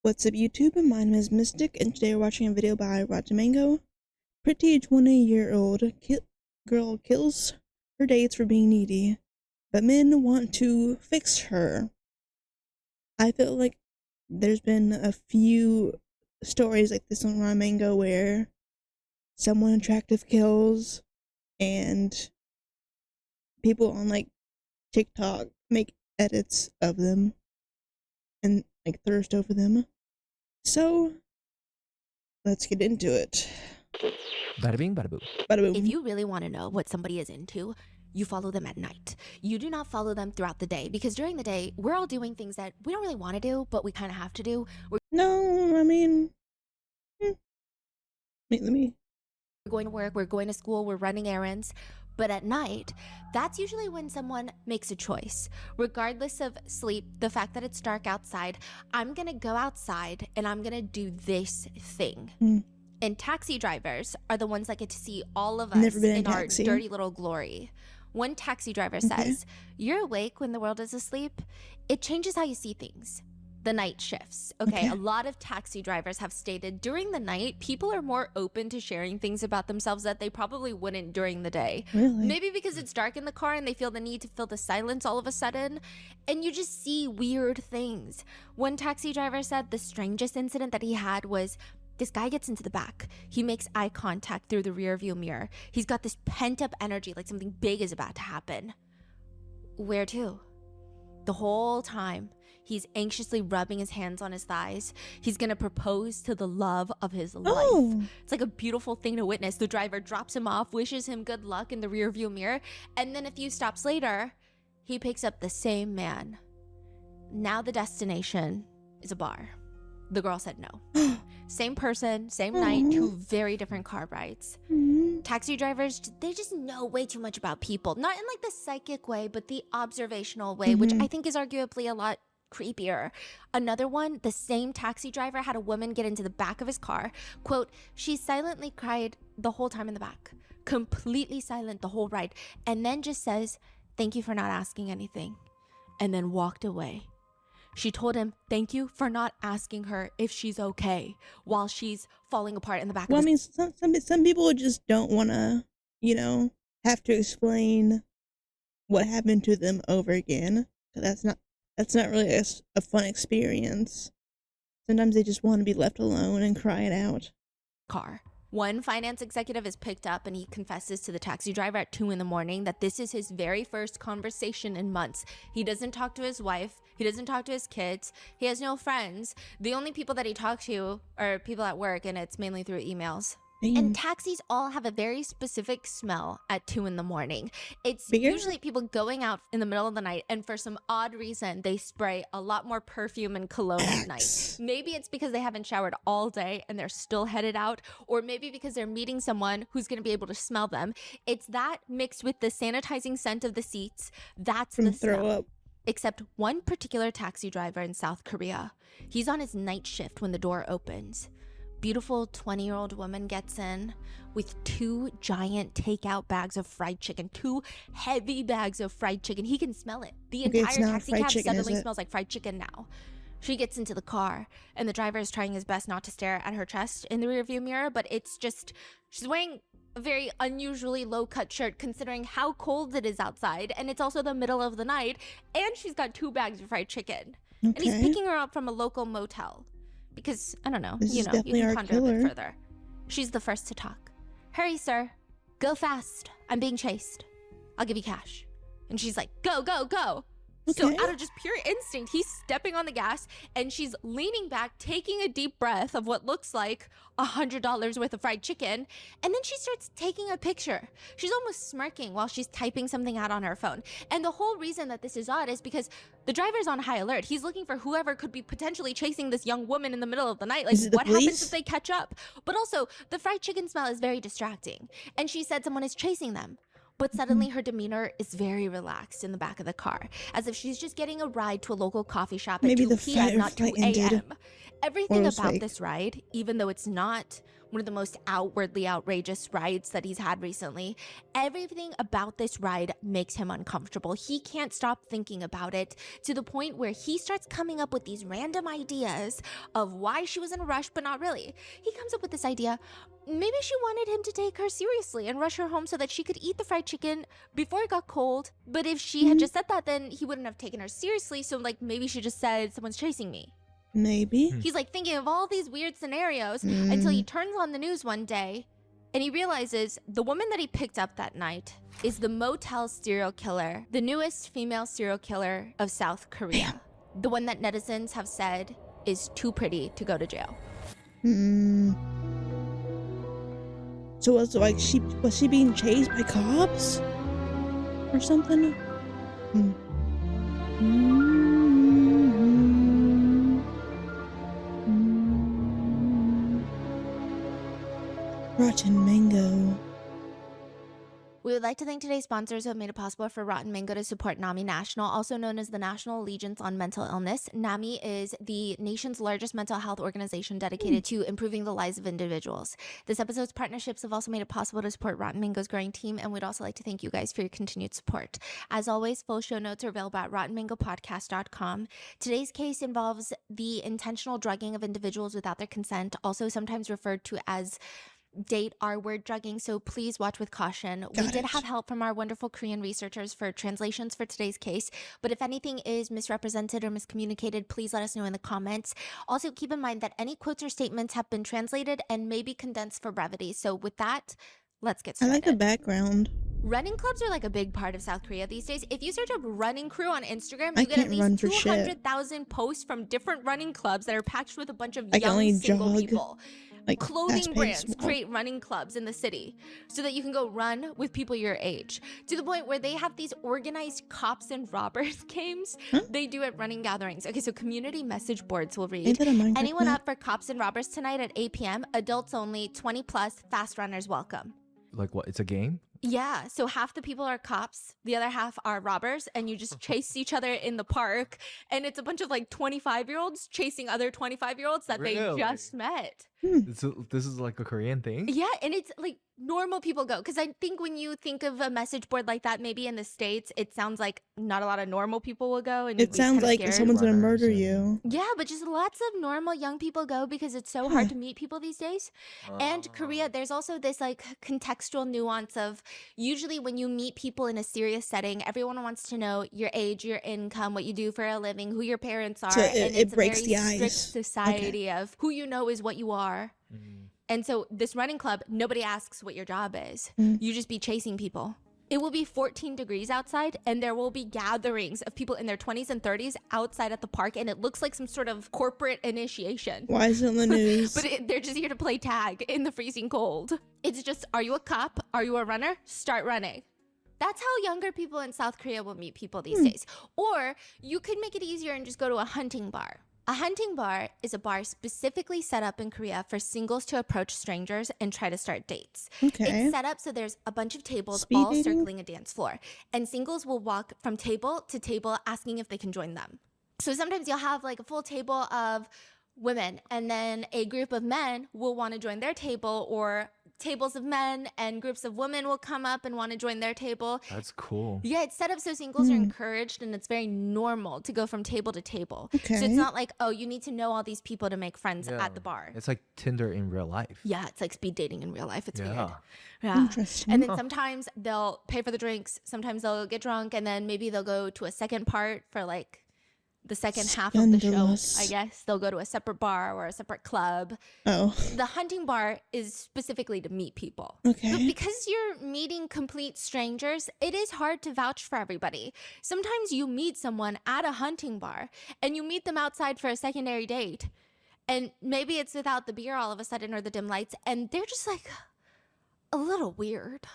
What's up YouTube? My name is Mistic and today we're watching a video by Mango. Pretty 20-year-old girl kills her dates for being needy, but men want to fix her. I feel like there's been a few stories like this on Mango where someone attractive kills and people on like TikTok make edits of them and like thirst over them. So let's get into it. Bada bing, bada boom. Bada boom. If you really want to know what somebody is into, you follow them at night. You do not follow them throughout the day, because during the day, we're all doing things that we don't really want to do, but we kind of have to do. No, I mean, let me. We're going to work, we're going to school, we're running errands. But at night, that's usually when someone makes a choice. Regardless of sleep, the fact that it's dark outside, I'm going to go outside and I'm going to do this thing. And taxi drivers are the ones that get to see all of us in our dirty little glory. One taxi driver says, "You're awake when the world is asleep. It changes how you see things." The night shifts. Okay, a lot of taxi drivers have stated during the night, people are more open to sharing things about themselves that they probably wouldn't during the day. Really? Maybe because it's dark in the car and they feel the need to fill the silence all of a sudden. And you just see weird things. One taxi driver said the strangest incident that he had was this guy gets into the back. He makes eye contact through the rear view mirror. He's got this pent up energy like something big is about to happen. Where to? The whole time, he's anxiously rubbing his hands on his thighs. He's gonna propose to the love of his life. It's like a beautiful thing to witness. The driver drops him off, wishes him good luck in the rear view mirror, and then a few stops later, he picks up the same man. Now the destination is a bar. The girl said no. Same person, same night, two very different car rides. Taxi drivers, they just know way too much about people. Not in like the psychic way, but the observational way, which I think is arguably a lot creepier. Another one, the same taxi driver had a woman get into the back of his car. Quote, "She silently cried the whole time in the back. Completely silent the whole ride. And then just says, 'Thank you for not asking anything.' And then walked away." She told him, "Thank you for not asking her if she's okay," while she's falling apart in the back of his Well, I mean, some people just don't want to, have to explain what happened to them over again. That's not really a fun experience. Sometimes they just want to be left alone and cry it out. car. One finance executive is picked up and he confesses to the taxi driver at 2 in the morning that this is his very first conversation in months. He doesn't talk to his wife. He doesn't talk to his kids. He has no friends. The only people that he talks to are people at work, and it's mainly through emails. And taxis all have a very specific smell at 2 in the morning. It's usually people going out in the middle of the night, and for some odd reason, they spray a lot more perfume and cologne at night. Maybe it's because they haven't showered all day and they're still headed out, or maybe because they're meeting someone who's going to be able to smell them. It's that mixed with the sanitizing scent of the seats. That's the smell. Except one particular taxi driver in South Korea. He's on his night shift when the door opens. Beautiful 20-year-old woman gets in with 2 giant takeout bags of fried chicken, 2 heavy bags of fried chicken. He can smell it. The entire taxi cab suddenly smells like fried chicken now. She gets into the car, and the driver is trying his best not to stare at her chest in the rearview mirror, but it's just, she's wearing a very unusually low-cut shirt considering how cold it is outside, and it's also the middle of the night, and she's got 2 bags of fried chicken. And he's picking her up from a local motel. Because, I don't know, you can ponder a bit further. She's the first to talk. "Hurry, sir. Go fast. I'm being chased. I'll give you cash." And she's like, "Go, go, go." So out of just pure instinct, he's stepping on the gas, and she's leaning back, taking a deep breath of what looks like $100 worth of fried chicken. And then she starts taking a picture. She's almost smirking while she's typing something out on her phone. And the whole reason that this is odd is because the driver's on high alert. He's looking for whoever could be potentially chasing this young woman in the middle of the night. Like, what happens if they catch up? But also, the fried chicken smell is very distracting. And she said someone is chasing them. But suddenly her demeanor is very relaxed in the back of the car, as if she's just getting a ride to a local coffee shop at 2 p.m., not 2 a.m. Everything was about fake. this ride, even though it's not one of the most outwardly outrageous rides that he's had recently, everything about this ride makes him uncomfortable. He can't stop thinking about it, to the point where he starts coming up with these random ideas of why she was in a rush, but not really. He comes up with this idea, maybe she wanted him to take her seriously and rush her home so that she could eat the fried chicken before it got cold. But if she had just said that, then he wouldn't have taken her seriously. So like maybe she just said, someone's chasing me. Maybe. He's like thinking of all these weird scenarios until he turns on the news one day and he realizes the woman that he picked up that night is the motel serial killer, the newest female serial killer of South Korea. The one that netizens have said is too pretty to go to jail. So was it like was she being chased by cops or something? Rotten Mango. We would like to thank today's sponsors who have made it possible for Rotten Mango to support NAMI National, also known as the National Alliance on Mental Illness. NAMI is the nation's largest mental health organization dedicated to improving the lives of individuals. This episode's partnerships have also made it possible to support Rotten Mango's growing team, and we'd also like to thank you guys for your continued support. As always, full show notes are available at rottenmangopodcast.com. Today's case involves the intentional drugging of individuals without their consent, also sometimes referred to as date R-word drugging, so please watch with caution. We did have help from our wonderful Korean researchers for translations for today's case, but if anything is misrepresented or miscommunicated, please let us know in the comments. Also, keep in mind that any quotes or statements have been translated and may be condensed for brevity. So with that, let's get started. I like the background. Running clubs are like a big part of South Korea these days. If you search up running crew on Instagram, I you get at can't run least for shit. 200,000 posts from different running clubs that are packed with a bunch of I can young only single jog, people. like, Clothing fast-paced brands walk. create running clubs in the city so that you can go run with people your age, to the point where they have these organized cops and robbers games they do at running gatherings. Okay, so community message boards will read, Ain't that a Minecraft anyone map? up for cops and robbers tonight at 8 p.m, adults only, 20 plus, fast runners welcome. Like what? It's a game? Yeah, so half the people are cops, the other half are robbers, and you just chase each other in the park, and it's a bunch of like 25-year-olds chasing other 25-year-olds that they Really? just met. This is like a Korean thing? Yeah, and it's like normal people go, because I think when you think of a message board like that, maybe in the States, it sounds like not a lot of normal people will go, and you'd It be sounds kinda like scared. someone's gonna Runners murder and- you. Yeah, but just lots of normal young people go because it's so hard to meet people these days. And Korea, there's also this like contextual nuance of usually when you meet people in a serious setting, everyone wants to know your age, your income, what you do for a living, who your parents are. So and it it's breaks a the very strict ice. society of who you know is what you are. And so this running club, nobody asks what your job is. You just be chasing people. It will be 14 degrees outside, and there will be gatherings of people in their 20s and 30s outside at the park, and it looks like some sort of corporate initiation. Why is it in the news? But they're just here to play tag in the freezing cold. It's just, are you a cop? Are you a runner? Start running. That's how younger people in South Korea will meet people these days. Or you could make it easier and just go to a hunting bar. A hunting bar is a bar specifically set up in Korea for singles to approach strangers and try to start dates. Okay. It's set up so there's a bunch of tables Speed all dating? circling a dance floor. And singles will walk from table to table asking if they can join them. So sometimes you'll have like a full table of women, and then a group of men will want to join their table, or tables of men and groups of women will come up and want to join their table. That's cool. Yeah, it's set up so singles are encouraged, and it's very normal to go from table to table. So Okay. it's not like, oh, you need to know all these people to make friends at the bar. It's like Tinder in real life. Yeah, it's like speed dating in real life. It's weird. Yeah. Yeah. Interesting. And then sometimes they'll pay for the drinks. Sometimes they'll get drunk, and then maybe they'll go to a second part for like the second half of the show, Scandalous. I guess. They'll go to a separate bar or a separate club. Oh, The hunting bar is specifically to meet people. okay. But because you're meeting complete strangers, it is hard to vouch for everybody. Sometimes you meet someone at a hunting bar and you meet them outside for a secondary date. And maybe it's without the beer all of a sudden or the dim lights, and they're just like a little weird.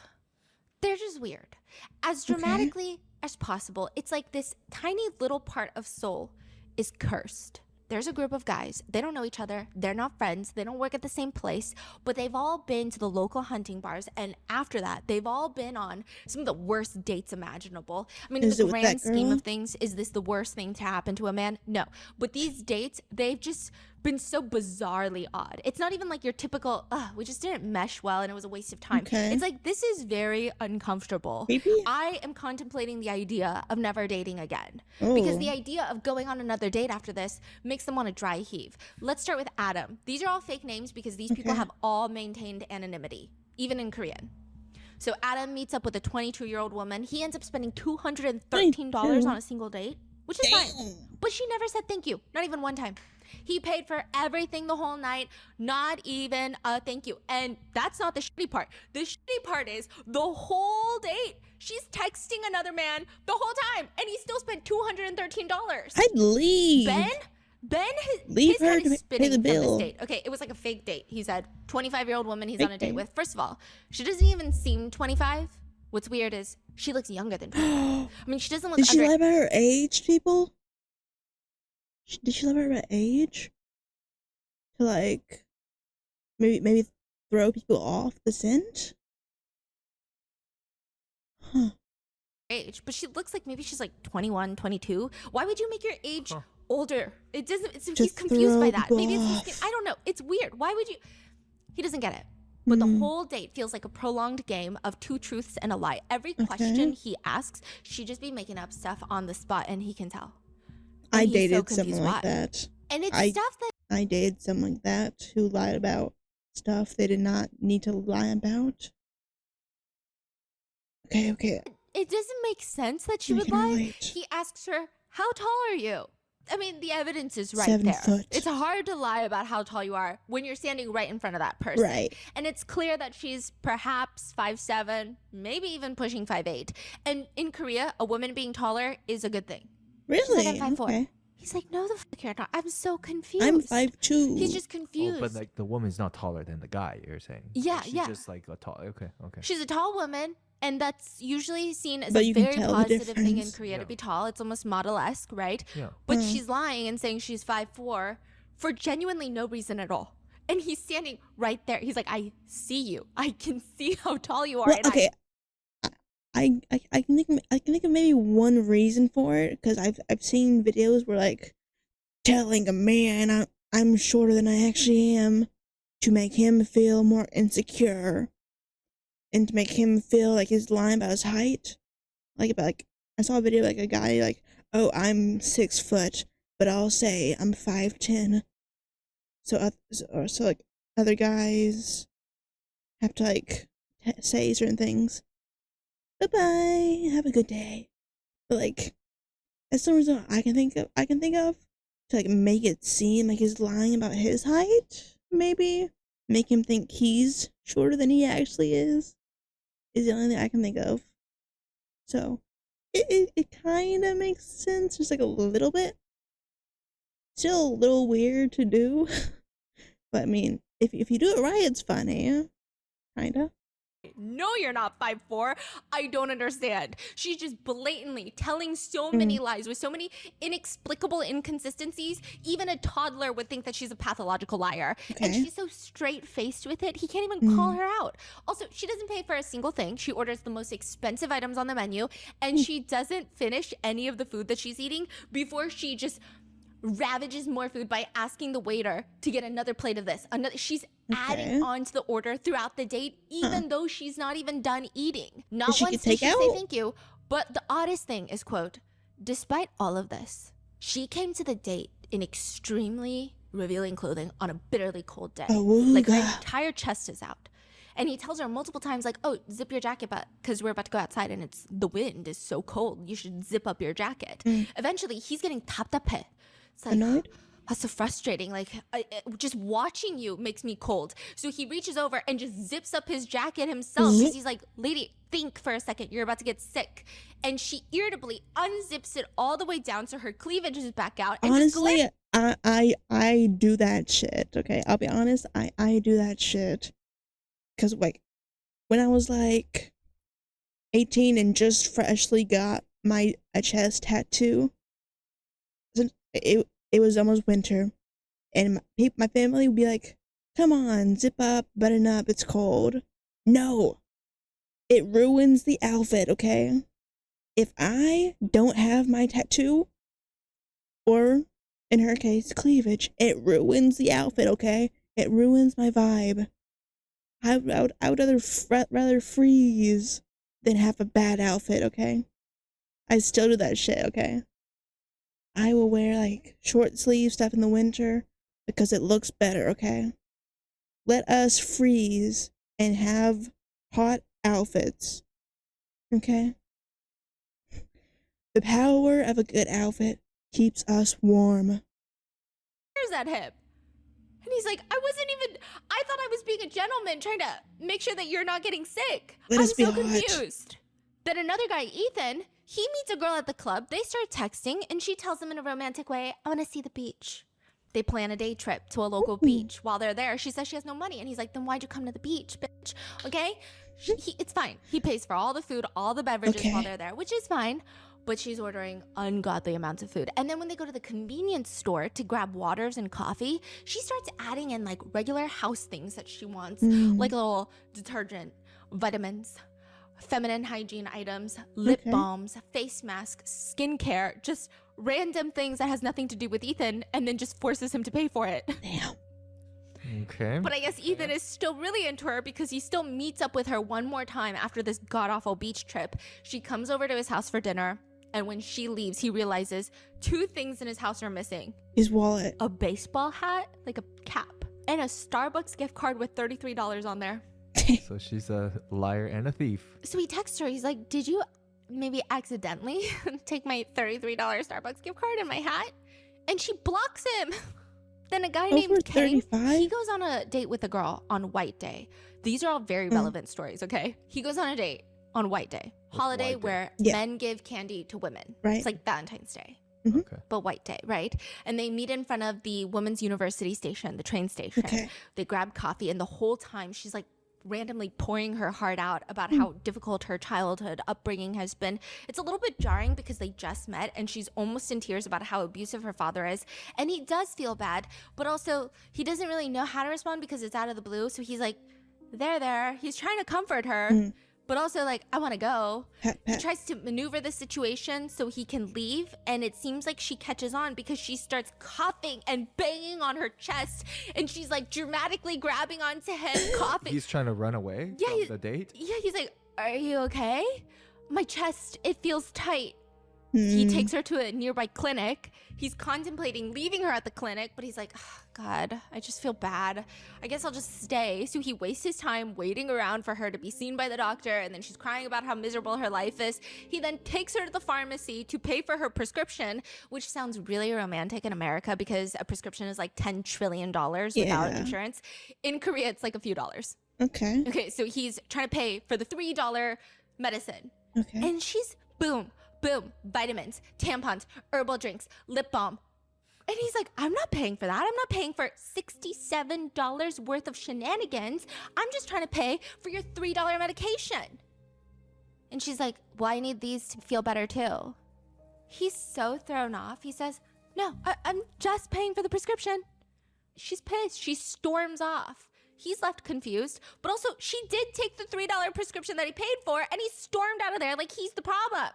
They're just weird. As dramatically as possible, it's like this tiny little part of Seoul is cursed. There's a group of guys. They don't know each other. They're not friends. They don't work at the same place, but they've all been to the local hunting bars. And after that, they've all been on some of the worst dates imaginable. I mean, Is in it the with grand that scheme girl? of things, is this the worst thing to happen to a man? No. But these dates, they've just been so bizarrely odd. It's not even like your typical, we just didn't mesh well and it was a waste of time. Okay. It's like, this is very uncomfortable. Creepy? I am contemplating the idea of never dating again. Because the Oh. idea of going on another date after this makes them want to dry heave. Let's start with Adam. These are all fake names because these people Okay. have all maintained anonymity, even in Korean. So Adam meets up with a 22-year-old woman. He ends up spending $213 22. on a single date, which is fine. Damn. But she never said thank you, not even one time. He paid for everything the whole night, not even a thank you. And that's not the shitty part. The shitty part is the whole date, she's texting another man the whole time, and he still spent $213. I'd leave. Leave his her head to is pay spinning the from this bill. date. Okay, it was like a fake date. He said 25-year-old woman he's Fake on a date date. with. First of all, she doesn't even seem 25. What's weird is she looks younger than 25. I mean, she doesn't look Did she under. lie about her age, people? Did she lie about her age? To like maybe throw people off the scent? Huh. Age, but she looks like maybe she's like 21, 22. Why would you make your age older? It doesn't. He's confused by throw that. people Maybe it's off. I don't know. It's weird. Why would you? He doesn't get it. But the Mm. whole date feels like a prolonged game of two truths and a lie. Every question he asks, she just be making up stuff on the spot, and he can tell. And I he's so dated confused someone like why. that. And it's I- stuff that I dated someone like that who lied about stuff they did not need to lie about. Okay. it doesn't make sense that she I would can lie. relate. He asks her, "How tall are you?" I mean, the evidence is right 7 there. foot. It's hard to lie about how tall you are when you're standing right in front of that person. Right. And it's clear that she's perhaps 5'7", maybe even pushing 5'8". And in Korea, a woman being taller is a good thing. She's Really? like, "I'm 5'4". Okay. He's like, "No, the fuck you're not. I'm so confused." I'm 5'2". He's just confused. Oh, but like the woman's not taller than the guy, you're saying? Yeah, Like, she's yeah. just like a tall. Okay. She's a tall woman, and that's usually seen as But a you can very tell the positive thing in difference. Korea to Yeah. be tall. It's almost model-esque, right? Yeah. But Mm. she's lying and saying she's 5'4" for genuinely no reason at all. And he's standing right there. He's like, "I see you. I can see how tall you are." Well, and okay. I can think of maybe one reason for it, because I've seen videos where like telling a man I'm shorter than I actually am to make him feel more insecure and to make him feel like he's lying about his height. Like I saw a video like a guy like, "Oh, I'm 6 foot, but I'll say I'm 5'10". So like other guys have to like say certain things. Bye-bye, have a good day. But like, that's the reason I can think of to like make it seem like he's lying about his height. Maybe make him think he's shorter than he actually is the only thing I can think of. So it kind of makes sense, just like a little bit. Still a little weird to do, but I mean, if you do it right, it's funny. Kinda. "No, you're not 5'4". I don't understand. She's just blatantly telling so many lies with so many inexplicable inconsistencies. Even a toddler would think that she's a pathological liar. And Okay. she's so straight-faced with it, he can't even call her out. Also, she doesn't pay for a single thing. She orders the most expensive items on the menu, and she doesn't finish any of the food that she's eating before she just ravages more food by asking the waiter to get another plate of this. She's adding on to the order throughout the date, even though she's not even done eating. Not she once could did take she say out? thank you, but the oddest thing is, quote, "Despite all of this, she came to the date in extremely revealing clothing on a bitterly cold day. Like her Awooga. entire chest is out." And he tells her multiple times, like, "Oh, zip your jacket, but because we're about to go outside and the wind is so cold, you should zip up your jacket." Eventually, he's getting 답답해. It's like, Annoyed? That's so frustrating. Like, just watching you makes me cold. So he reaches over and just zips up his jacket himself because he's like, "Lady, think for a second. You're about to get sick." And she irritably unzips it all the way down so her cleavage is back out. And just Honestly, I do that shit. Okay, I'll be honest. I do that shit. Cause like, when I was like 18 and just freshly got a chest tattoo, it was almost winter, and my family would be like, "Come on, zip up, button up, it's cold." No, it ruins the outfit. Okay, if I don't have my tattoo, or in her case, cleavage, it ruins the outfit, okay? It ruins my vibe. I would rather freeze than have a bad outfit, okay? I still do that shit, okay? I will wear like short sleeve stuff in the winter because it looks better, okay? Let us freeze and have hot outfits, okay? The power of a good outfit keeps us warm. At him. And he's like, I thought I was being a gentleman trying to make sure that you're not getting sick. Let I'm us be so hot. confused. Then another guy, Ethan, he meets a girl at the club. They start texting and she tells him in a romantic way, I want to see the beach. They plan a day trip to a local beach. While they're there, she says she has no money. And he's like, then why'd you come to the beach, bitch? Okay? It's fine. He pays for all the food, all the beverages while they're there, which is fine. But she's ordering ungodly amounts of food. And then when they go to the convenience store to grab waters and coffee, she starts adding in like regular house things that she wants, like a little detergent, vitamins, feminine hygiene items, lip balms, face masks, skincare, just random things that has nothing to do with Ethan, and then just forces him to pay for it. Damn. Okay. But I guess Ethan is still really into her because he still meets up with her one more time after this god-awful beach trip. She comes over to his house for dinner. And when she leaves, he realizes 2 things in his house are missing. His wallet. A baseball hat, like a cap, and a Starbucks gift card with $33 on there. So she's a liar and a thief. So he texts her. He's like, did you maybe accidentally take my $33 Starbucks gift card and my hat? And she blocks him. Then a guy named Kane, he goes on a date with a girl on White Day. These are all very relevant stories, okay? He goes on a date on White Day. Holiday where men give candy to women. Right. It's like Valentine's Day. Okay. But White Day, right? And they meet in front of the Women's University station, the train station. Okay. They grab coffee, and the whole time she's like randomly pouring her heart out about how difficult her childhood upbringing has been. It's a little bit jarring because they just met and she's almost in tears about how abusive her father is. And he does feel bad, but also he doesn't really know how to respond because it's out of the blue. So he's like, there. He's trying to comfort her. But also, like, I want to go. He tries to maneuver the situation so he can leave. And it seems like she catches on because she starts coughing and banging on her chest. And she's, like, dramatically grabbing onto him, coughing. He's trying to run away from the date? Yeah, he's like, are you okay? My chest, it feels tight. He takes her to a nearby clinic. He's contemplating leaving her at the clinic, but he's like, oh, God, I just feel bad. I guess I'll just stay. So he wastes his time waiting around for her to be seen by the doctor, and then she's crying about how miserable her life is. He then takes her to the pharmacy to pay for her prescription, which sounds really romantic in America because a prescription is like $10 trillion without insurance. In Korea, it's like a few dollars. Okay, so he's trying to pay for the $3 medicine. And she's, boom, vitamins, tampons, herbal drinks, lip balm. And he's like, I'm not paying for that. I'm not paying for $67 worth of shenanigans. I'm just trying to pay for your $3 medication. And she's like, well, I need these to feel better too. He's so thrown off. He says, no, I'm just paying for the prescription. She's pissed. She storms off. He's left confused, but also she did take the $3 prescription that he paid for and he stormed out of there like he's the problem.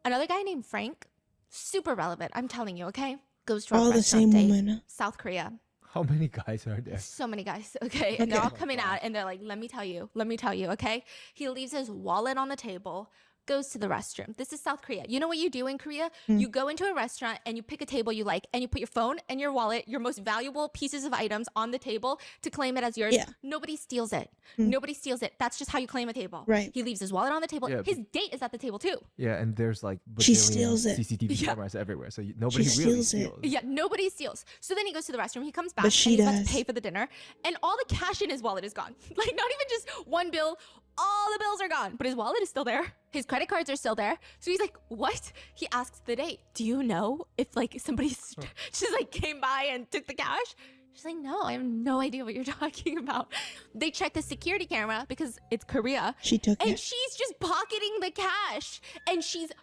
Another guy named Frank, super relevant, I'm telling you, okay? Goes to a all the same date, woman. South Korea. How many guys are there? So many guys, okay? And they're all coming out and they're like, let me tell you, okay? He leaves his wallet on the table, goes to the restroom. This is South Korea. You know what you do in Korea? You go into a restaurant and you pick a table you like and you put your phone and your wallet, your most valuable pieces of items on the table to claim it as yours. Nobody steals it. Nobody steals it. That's just how you claim a table. Right. He leaves his wallet on the table. Yeah. His date is at the table too. Yeah, and there's like She steals it. CCTV cameras everywhere, so nobody She really steals it. steals. Yeah, nobody steals. So then he goes to the restroom. He comes back But and she he's about does. to pay for the dinner. And all the cash in his wallet is gone. Like not even just one bill. All the bills are gone, but his wallet is still there. His credit cards are still there. So he's like, what? He asks the date, do you know if like somebody just like came by and took the cash? She's like, no, I have no idea what you're talking about. They check the security camera because it's Korea. She took and it. she's just pocketing the cash. And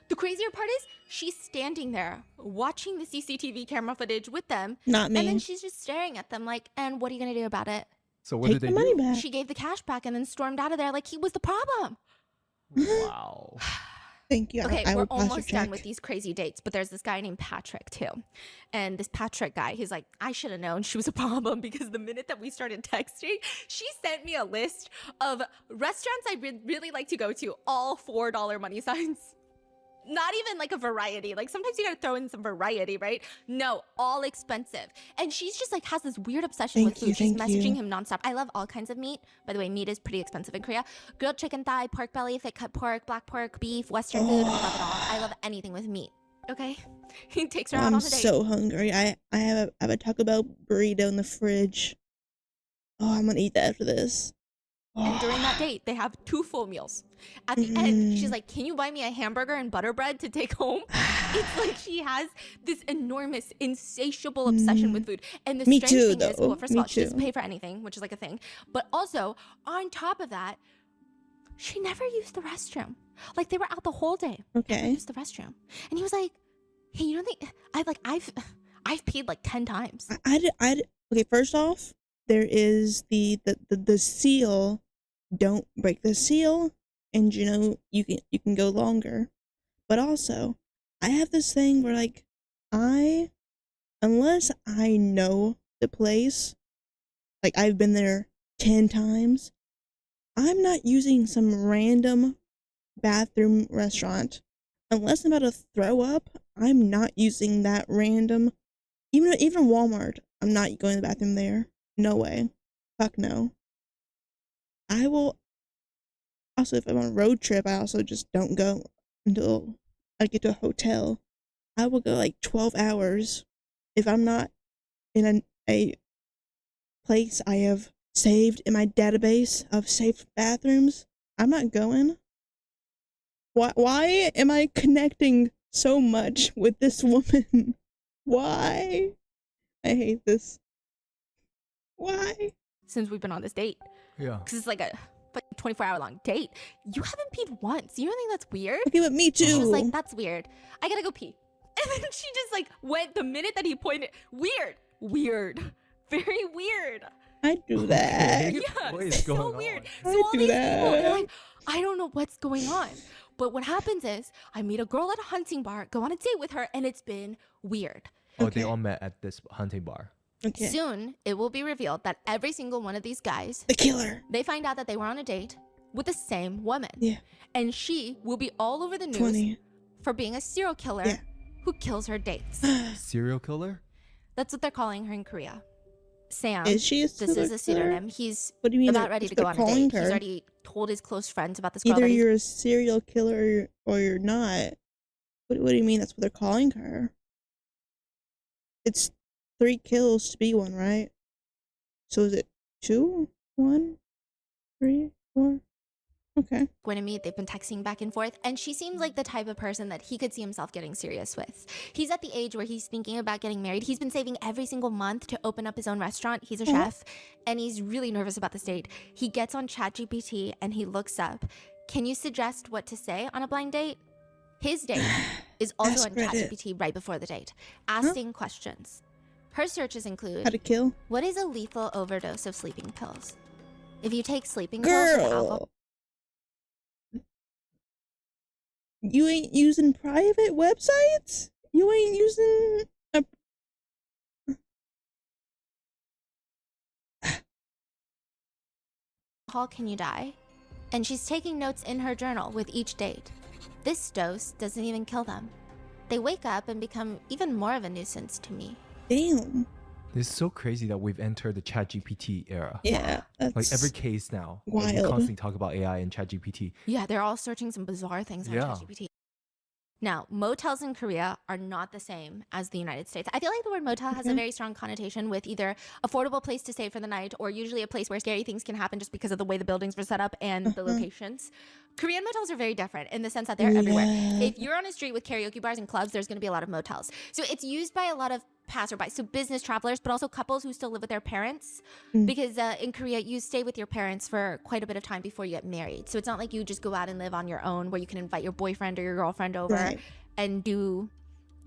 the crazier part is she's standing there watching the CCTV camera footage with them. Not me. And then she's just staring at them like, and what are you going to do about it? So what Take did the they money do? back. She gave the cash back and then stormed out of there like he was the problem. Wow. Thank you. Okay, I we're will pass your almost done check. with these crazy dates, but there's this guy named Patrick too. And this Patrick guy, he's like, I should have known she was a problem because the minute that we started texting, she sent me a list of restaurants I really like to go to, all $4 money signs. Not even like a variety. Like sometimes you gotta throw in some variety, right? No, all expensive. And she's just like has this weird obsession with food. She's messaging him nonstop. I love all kinds of meat. By the way, meat is pretty expensive in Korea. Grilled chicken thigh, pork belly, thick cut pork, black pork, beef, Western food. I love it all. I love anything with meat. Okay? He takes her out on a date. I'm so hungry. I have a Taco Bell burrito in the fridge. Oh, I'm gonna eat that after this. And during that date, they have 2 full meals. At the end, she's like, can you buy me a hamburger and butter bread to take home? It's like she has this enormous, insatiable obsession with food. And the strange thing is, well, first of all, she doesn't pay for anything, which is like a thing. But also, on top of that, she never used the restroom. Like, they were out the whole day. Okay. Never used the restroom. And he was like, hey, you don't think, I've peed like 10 times. Okay, first off, there is the seal. Don't break the seal, and you know you can go longer. But also, I have this thing where like unless I know the place, like I've been there 10 times, I'm not using some random bathroom restaurant. Unless I'm about to throw up, I'm not using that random. Even Walmart, I'm not going to the bathroom there. No way. Fuck no. I will. Also, if I'm on a road trip, I also just don't go until I get to a hotel. I will go like 12 hours if I'm not in a place I have saved in my database of safe bathrooms. I'm not going. Why am I connecting so much with this woman? Why? I hate this. Why? Since we've been on this date. Yeah. Because it's like a 24-hour long date. You haven't peed once. You don't think that's weird? Okay, but me too. She was like, that's weird. I gotta go pee. And then she just like went the minute that he pointed. Weird. Very weird. I do that. Okay. Yeah, What is it's so going weird. on? So I all do these people, they're that. like, I don't know what's going on. But what happens is I meet a girl at a hunting bar, go on a date with her, and it's been weird. Oh, Okay. they all met at this hunting bar. Okay. Soon, it will be revealed that every single one of these guys, The killer. they find out that they were on a date with the same woman. Yeah. And she will be all over the news 20. for being a serial killer Yeah. who kills her dates. Serial killer? That's what they're calling her in Korea. Sam. Is she a This is a serial killer? pseudonym. He's What do you mean? about ready to go on a calling date. He's her? already told his close friends about this girl. Either that he's you're a serial killer or you're not. What do you mean? That's what they're calling her. It's 3 kills to be one, right? So is it 2, 1, 3, 4? Okay. going to meet. They've been texting back and forth, and she seems like the type of person that he could see himself getting serious with. He's at the age where he's thinking about getting married. He's been saving every single month to open up his own restaurant. He's a chef, and he's really nervous about this date. He gets on ChatGPT and he looks up, can you suggest what to say on a blind date? His date is also Ask on Reddit. ChatGPT right before the date, asking questions. Her searches include, How to kill? what is a lethal overdose of sleeping pills? If you take sleeping pills and alcohol, Girl. You ain't using private websites? You ain't using a... can you die? And she's taking notes in her journal with each date. This dose doesn't even kill them. They wake up and become even more of a nuisance to me. Damn. It's so crazy that we've entered the ChatGPT era. Yeah. That's Like every case now, like, we wild. constantly talk about AI and ChatGPT. Yeah, they're all searching some bizarre things on Yeah. ChatGPT. Now, motels in Korea are not the same as the United States. I feel like the word motel has a very strong connotation with either affordable place to stay for the night or usually a place where scary things can happen just because of the way the buildings were set up and the locations. Korean motels are very different in the sense that they're everywhere. If you're on a street with karaoke bars and clubs, there's going to be a lot of motels. So it's used by a lot of passerby, so business travelers, but also couples who still live with their parents. Because in Korea, you stay with your parents for quite a bit of time before you get married. So it's not like you just go out and live on your own where you can invite your boyfriend or your girlfriend over Right. and do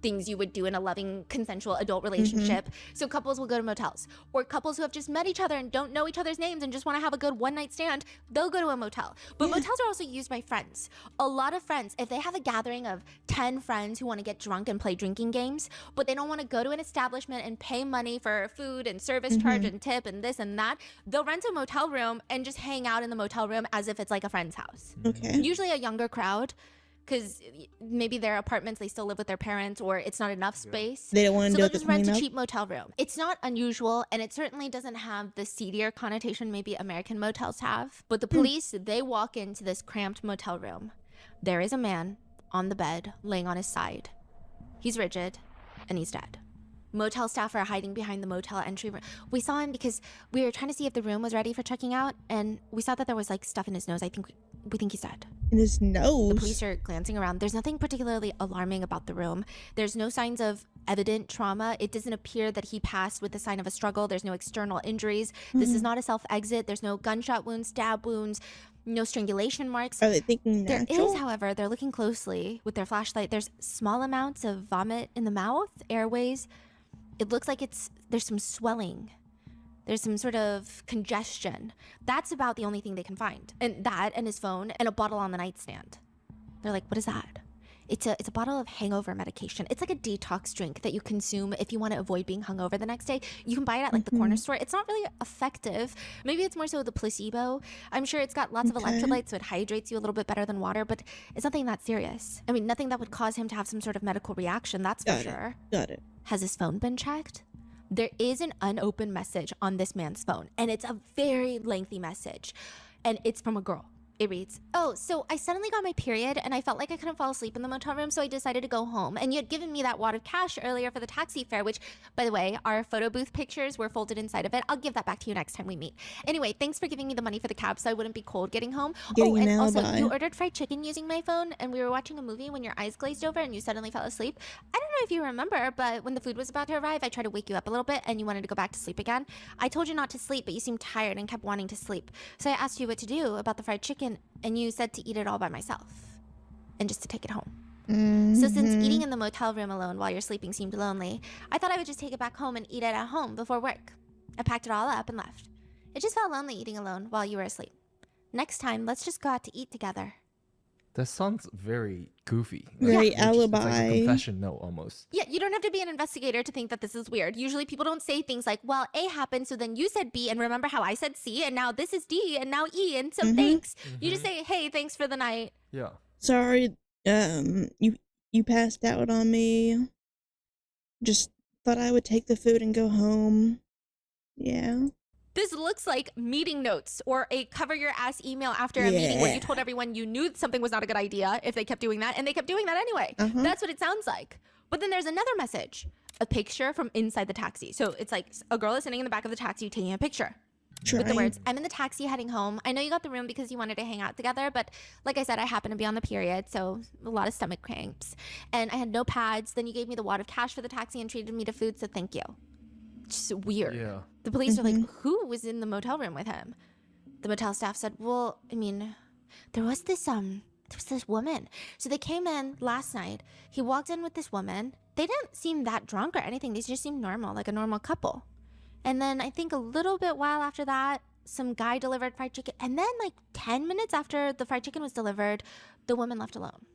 things you would do in a loving, consensual adult relationship. So couples will go to motels, or couples who have just met each other and don't know each other's names and just want to have a good one-night stand, they'll go to a motel. But motels are also used by friends. A lot of friends, if they have a gathering of 10 friends who want to get drunk and play drinking games, but they don't want to go to an establishment and pay money for food and service charge and tip and this and that, they'll rent a motel room and just hang out in the motel room as if it's like a friend's house. Okay. Usually a younger crowd, because maybe their apartments, they still live with their parents, or it's not enough space. They don't want to So do they'll it to just rent clean a up. cheap motel room. It's not unusual, and it certainly doesn't have the seedier connotation maybe American motels have. But the police, they walk into this cramped motel room. There is a man on the bed, laying on his side. He's rigid, and he's dead. Motel staff are hiding behind the motel entry room. We saw him because we were trying to see if the room was ready for checking out, and we saw that there was like stuff in his nose. We think he's dead. In his nose. The police are glancing around. There's nothing particularly alarming about the room. There's no signs of evident trauma. It doesn't appear that he passed with the sign of a struggle. There's no external injuries. This is not a self-exit. There's no gunshot wounds, stab wounds, no strangulation marks. Are they thinking There natural? is, however, they're looking closely with their flashlight. There's small amounts of vomit in the mouth, airways. It looks like there's some swelling. There's some sort of congestion. That's about the only thing they can find. And that and his phone and a bottle on the nightstand. They're like, what is that? It's a bottle of hangover medication. It's like a detox drink that you consume if you want to avoid being hungover the next day. You can buy it at like the corner store. It's not really effective. Maybe it's more so the placebo. I'm sure it's got lots of electrolytes, so it hydrates you a little bit better than water, but it's nothing that serious. I mean, nothing that would cause him to have some sort of medical reaction, that's for sure. Got it. Has his phone been checked? There is an unopened message on this man's phone, and it's a very lengthy message, and it's from a girl. It reads, oh, so I suddenly got my period and I felt like I couldn't fall asleep in the motel room, so I decided to go home. And you had given me that wad of cash earlier for the taxi fare, which, by the way, our photo booth pictures were folded inside of it. I'll give that back to you next time we meet. Anyway, thanks for giving me the money for the cab so I wouldn't be cold getting home. Getting an and also, alibi. you ordered fried chicken using my phone, and we were watching a movie when your eyes glazed over and you suddenly fell asleep. I don't know if you remember, but when the food was about to arrive, I tried to wake you up a little bit and you wanted to go back to sleep again. I told you not to sleep, but you seemed tired and kept wanting to sleep. So I asked you what to do about the fried chicken, and you said to eat it all by myself and just to take it home. So since eating in the motel room alone while you're sleeping seemed lonely, I thought I would just take it back home and eat it at home before work. I packed it all up and left. It just felt lonely eating alone while you were asleep. Next time, let's just go out to eat together. That sounds very goofy. Very It's like alibi. a confession note almost. Yeah, you don't have to be an investigator to think that this is weird. Usually people don't say things like, well, A happened, so then you said B, and remember how I said C, and now this is D, and now E, and so thanks. You just say, hey, thanks for the night. Yeah. Sorry, you passed out on me. Just thought I would take the food and go home. Yeah. This looks like meeting notes or a cover your ass email after a meeting where you told everyone you knew something was not a good idea if they kept doing that, and they kept doing that anyway. That's what it sounds like. But then there's another message, a picture from inside the taxi. So it's like a girl is sitting in the back of the taxi taking a picture with the words, I'm in the taxi heading home. I know you got the room because you wanted to hang out together, but like I said, I happen to be on the period, so a lot of stomach cramps. And I had no pads. Then you gave me the wad of cash for the taxi and treated me to food, so thank you. Just weird. Yeah. The police are like, who was in the motel room with him? The motel staff said, well, I mean, there was this woman. So they came in last night. He walked in with this woman. They didn't seem that drunk or anything. They just seemed normal, like a normal couple. And then I think a little bit while after that, some guy delivered fried chicken. And then like 10 minutes after the fried chicken was delivered, the woman left alone.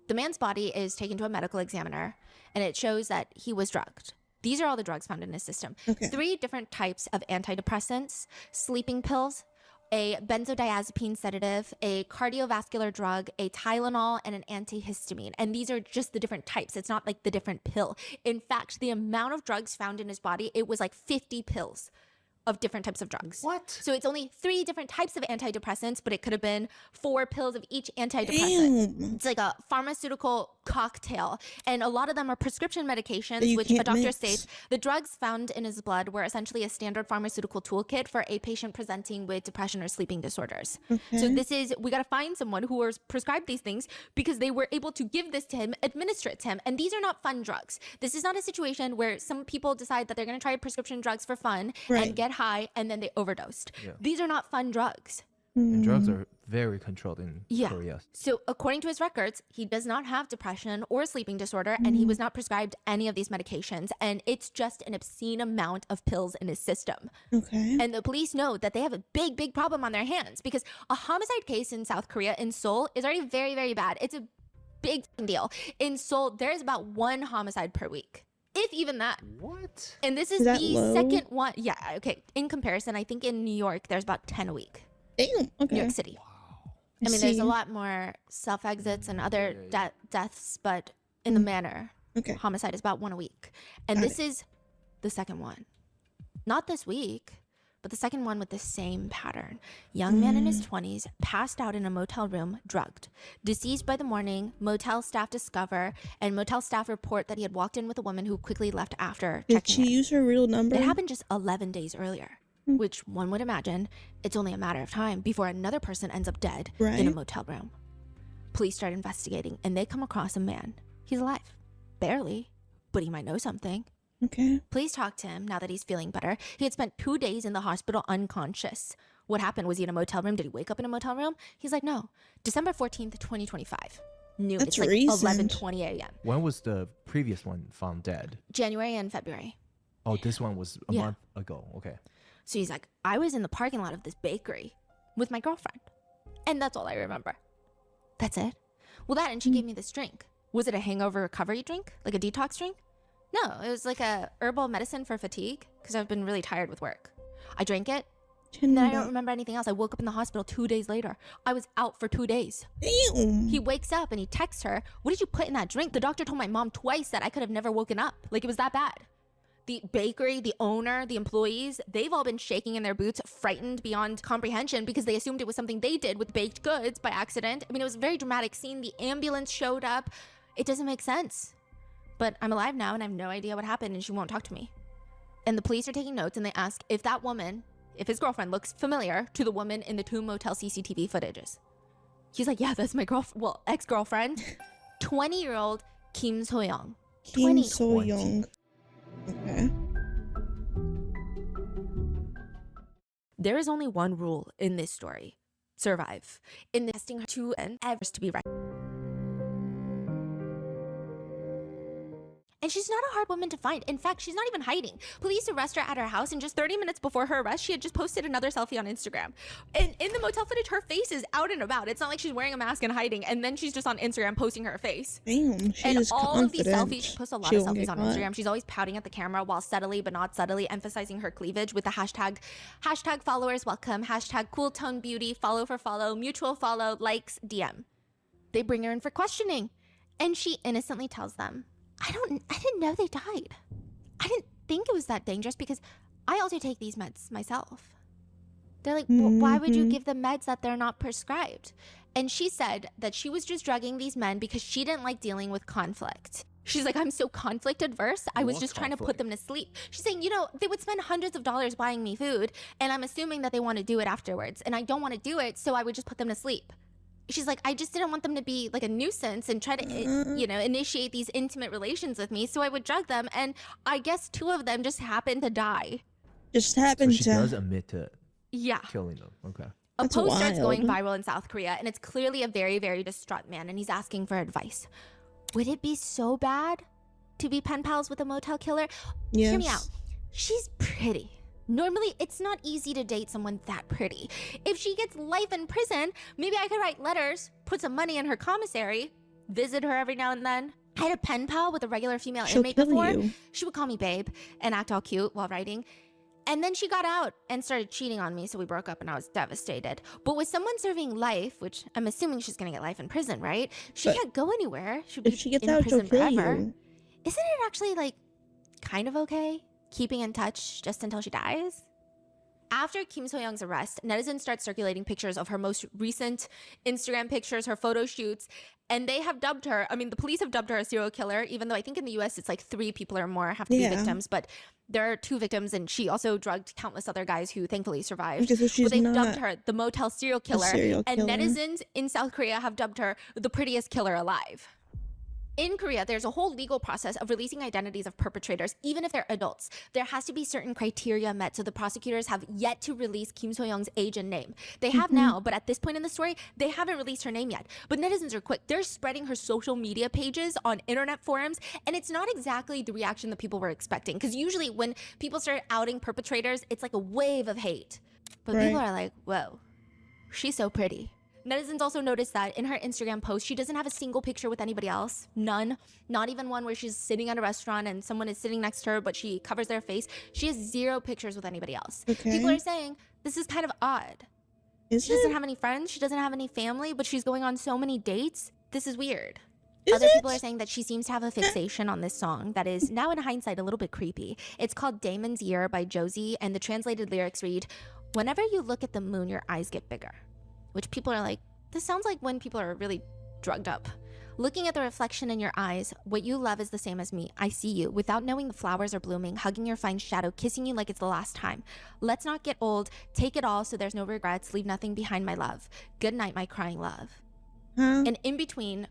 The man's body is taken to a medical examiner, and it shows that he was drugged. These are all the drugs found in his system. 3 different types of antidepressants, sleeping pills, a benzodiazepine sedative, a cardiovascular drug, a Tylenol, and an antihistamine. And these are just the different types. It's not like the different pill. In fact, the amount of drugs found in his body, it was like 50 pills of different types of drugs. What? So it's only 3 different types of antidepressants, but it could have been 4 pills of each antidepressant. Damn. It's like a pharmaceutical cocktail. And a lot of them are prescription medications, you which a can't doctor mix. states the drugs found in his blood were essentially a standard pharmaceutical toolkit for a patient presenting with depression or sleeping disorders. So this is, we got to find someone who was prescribed these things because they were able to give this to him, administer it to him. And these are not fun drugs. This is not a situation where some people decide that they're going to try prescription drugs for fun and get high and then they overdosed. These are not fun drugs. And drugs are very controlled in Yeah. Korea. So according to his records, he does not have depression or sleeping disorder, and he was not prescribed any of these medications, and it's just an obscene amount of pills in his system. Okay. And the police know that they have a big problem on their hands because a homicide case in South Korea, in Seoul, is already very, very bad. It's a big deal. In Seoul, there's about 1 homicide per week, if even that. What? And this is Is that the low? second one. Yeah, okay. In comparison, I think in New York, there's about 10 a week. Damn. Okay. New York City. I mean, there's see. a lot more self-exits and other deaths, but in Mm. the manor, Okay. homicide is about 1 a week. And Got this is the second one. Not this week, but the second one with the same pattern. Young man in his 20s, passed out in a motel room, drugged. Deceased by the morning, motel staff discover, and motel staff report that he had walked in with a woman who quickly left after Did checking she in. use her real number? It happened just 11 days earlier, which one would imagine it's only a matter of time before another person ends up dead in a Right. motel room. Police start investigating and they come across a man. He's alive. Barely, but he might know something. Okay. Police talk to him now that he's feeling better. He had spent 2 days in the hospital unconscious. What happened? Was he in a motel room? Did he wake up in a motel room? He's like, no. December 14th, 2025. Noon. That's It's like recent. 11:20 a.m. When was the previous one found dead? January and February. Oh, this one was a Yeah. month ago. Okay. So he's like, I was in the parking lot of this bakery with my girlfriend. And that's all I remember. That's it. Well, that, and she gave me this drink. Was it a hangover recovery drink? Like a detox drink? No, it was like a herbal medicine for fatigue because I've been really tired with work. I drank it, and then I don't remember anything else. I woke up in the hospital 2 days later. I was out for 2 days. Damn. He wakes up and he texts her, what did you put in that drink? The doctor told my mom twice that I could have never woken up. Like, it was that bad. The bakery, the owner, the employees, they've all been shaking in their boots, frightened beyond comprehension because they assumed it was something they did with baked goods by accident. I mean, it was a very dramatic scene. The ambulance showed up. It doesn't make sense. But I'm alive now and I have no idea what happened and she won't talk to me. And the police are taking notes and they ask if that woman, if his girlfriend looks familiar to the woman in the 2 motel CCTV footages. He's like, yeah, that's my ex-girlfriend. 20-year-old Kim So-young. Kim So 20. Young. Okay. There is only one rule in this story. Survive. In testing her to and ever to be right. And she's not a hard woman to find. In fact, she's not even hiding. Police arrest her at her house, and just 30 minutes before her arrest, she had just posted another selfie on Instagram. And in the motel footage, her face is out and about. It's not like she's wearing a mask and hiding, and then she's just on Instagram posting her face. Damn. She And is all confident. of these selfies, she posts a lot She of won't selfies get on caught. Instagram. She's always pouting at the camera while subtly but not subtly emphasizing her cleavage with the hashtag followers welcome, hashtag cool tone beauty, follow for follow, mutual follow, likes, DM. They bring her in for questioning, and she innocently tells them, I didn't know they died. I didn't think it was that dangerous because I also take these meds myself. They're like, why would you give them meds that they're not prescribed? And she said that she was just drugging these men because she didn't like dealing with conflict. She's like, I'm so conflict adverse. I was What just trying to put conflict? them to sleep. She's saying, they would spend hundreds of dollars buying me food, and I'm assuming that they want to do it afterwards. And I don't want to do it, so I would just put them to sleep. She's like, I just didn't want them to be like a nuisance and try to, initiate these intimate relations with me. So I would drug them. And I guess 2 of them just happened to die. Just So happened she to. does admit to Yeah. killing them. Okay. A That's post starts going wild. viral in South Korea, and it's clearly a very, very distraught man, and he's asking for advice. Would it be so bad to be pen pals with a motel killer? Yes. Hear me out. She's pretty. Normally, it's not easy to date someone that pretty. If she gets life in prison, maybe I could write letters, put some money in her commissary, visit her every now and then. I had a pen pal with a regular female She'll inmate kill before. you. She would call me babe and act all cute while writing. And then she got out and started cheating on me, so we broke up and I was devastated. But with someone serving life, which I'm assuming she's gonna get life in prison, right? She But can't go anywhere. She'll If be she gets in out, she'll prison kill forever. you. Isn't it actually like kind of okay keeping in touch just until she dies? After Kim So-young's arrest, netizens start circulating pictures of her most recent Instagram pictures, her photo shoots, and they have dubbed her, the police have dubbed her a serial killer, even though I think in the US it's like 3 people or more have to be Yeah. victims, but there are 2 victims, and she also drugged countless other guys who thankfully survived. Okay, so she's But they've not dubbed her the motel serial killer, serial and killer. netizens in South Korea have dubbed her the prettiest killer alive. In Korea, there's a whole legal process of releasing identities of perpetrators, even if they're adults. There has to be certain criteria met, so the prosecutors have yet to release Kim So-young's age and name. They have now, but at this point in the story, they haven't released her name yet. But netizens are quick. They're spreading her social media pages on internet forums, and it's not exactly the reaction that people were expecting. Because usually when people start outing perpetrators, it's like a wave of hate. But people are like, whoa, she's so pretty. Netizens also noticed that in her Instagram post, she doesn't have a single picture with anybody else. None. Not even one where she's sitting at a restaurant and someone is sitting next to her, but she covers their face. She has 0 pictures with anybody else. People are saying, this is kind of odd. She doesn't have any friends. She doesn't have any family, but she's going on so many dates. This is weird. Other people are saying that she seems to have a fixation on this song that is, now in hindsight, a little bit creepy. It's called Damon's Year by Josie, and the translated lyrics read, "Whenever you look at the moon, your eyes get bigger." Which people are like, this sounds like when people are really drugged up. Looking at the reflection in your eyes, what you love is the same as me. I see you, without knowing the flowers are blooming, hugging your fine shadow, kissing you like it's the last time. Let's not get old, take it all so there's no regrets, leave nothing behind, my love. Good night, my crying love. And in between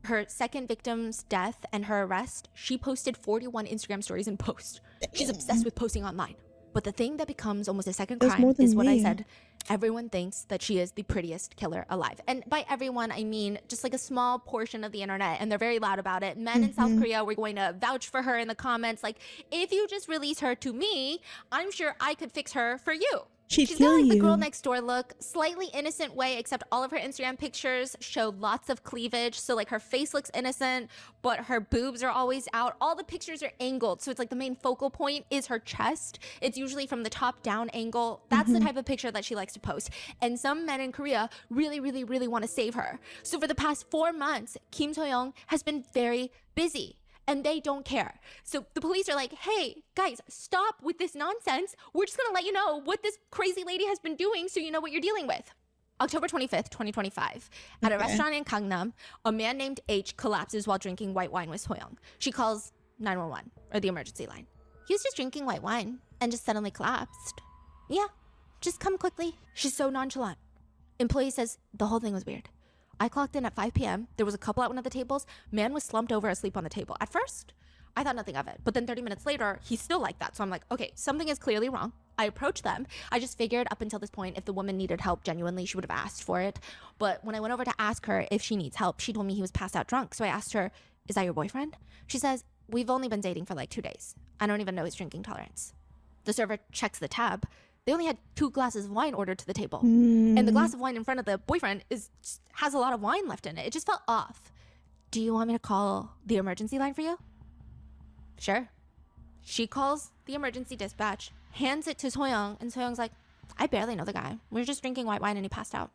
her second victim's death and her arrest, she posted 41 Instagram stories in post. She's obsessed with posting online. But the thing that becomes almost a second crime is what I said. Everyone thinks that she is the prettiest killer alive. And by everyone, I mean just like a small portion of the internet, and they're very loud about it. Men in South Korea were going to vouch for her in the comments. Like, if you just release her to me, I'm sure I could fix her for you. She's got like the girl next door look, slightly innocent way, except all of her Instagram pictures show lots of cleavage. So like her face looks innocent, but her boobs are always out. All the pictures are angled. So it's like the main focal point is her chest. It's usually from the top down angle. That's the type of picture that she likes to post. And some men in Korea really, really, really want to save her. So for the past 4 months, Kim So-young has been very busy. And they don't care. So the police are like, hey, guys, stop with this nonsense. We're just gonna let you know what this crazy lady has been doing so you know what you're dealing with. October 25th, 2025, at a restaurant in Gangnam, a man named H collapses while drinking white wine with So-young. She calls 911, or the emergency line. He was just drinking white wine and just suddenly collapsed. Yeah, just come quickly. She's so nonchalant. Employee says the whole thing was weird. I clocked in at 5 p.m. There was a couple at one of the tables. Man was slumped over asleep on the table. At first, I thought nothing of it. But then 30 minutes later, he's still like that. So I'm like, okay, something is clearly wrong. I approached them. I just figured up until this point, if the woman needed help genuinely, she would have asked for it. But when I went over to ask her if she needs help, she told me he was passed out drunk. So I asked her, is that your boyfriend? She says, we've only been dating for like 2 days. I don't even know his drinking tolerance. The server checks the tab. They only had 2 glasses of wine ordered to the table. And the glass of wine in front of the boyfriend has a lot of wine left in it. It just felt off. Do you want me to call the emergency line for you? Sure. She calls the emergency dispatch, hands it to So-young, and So-young's like, I barely know the guy. We were just drinking white wine and he passed out.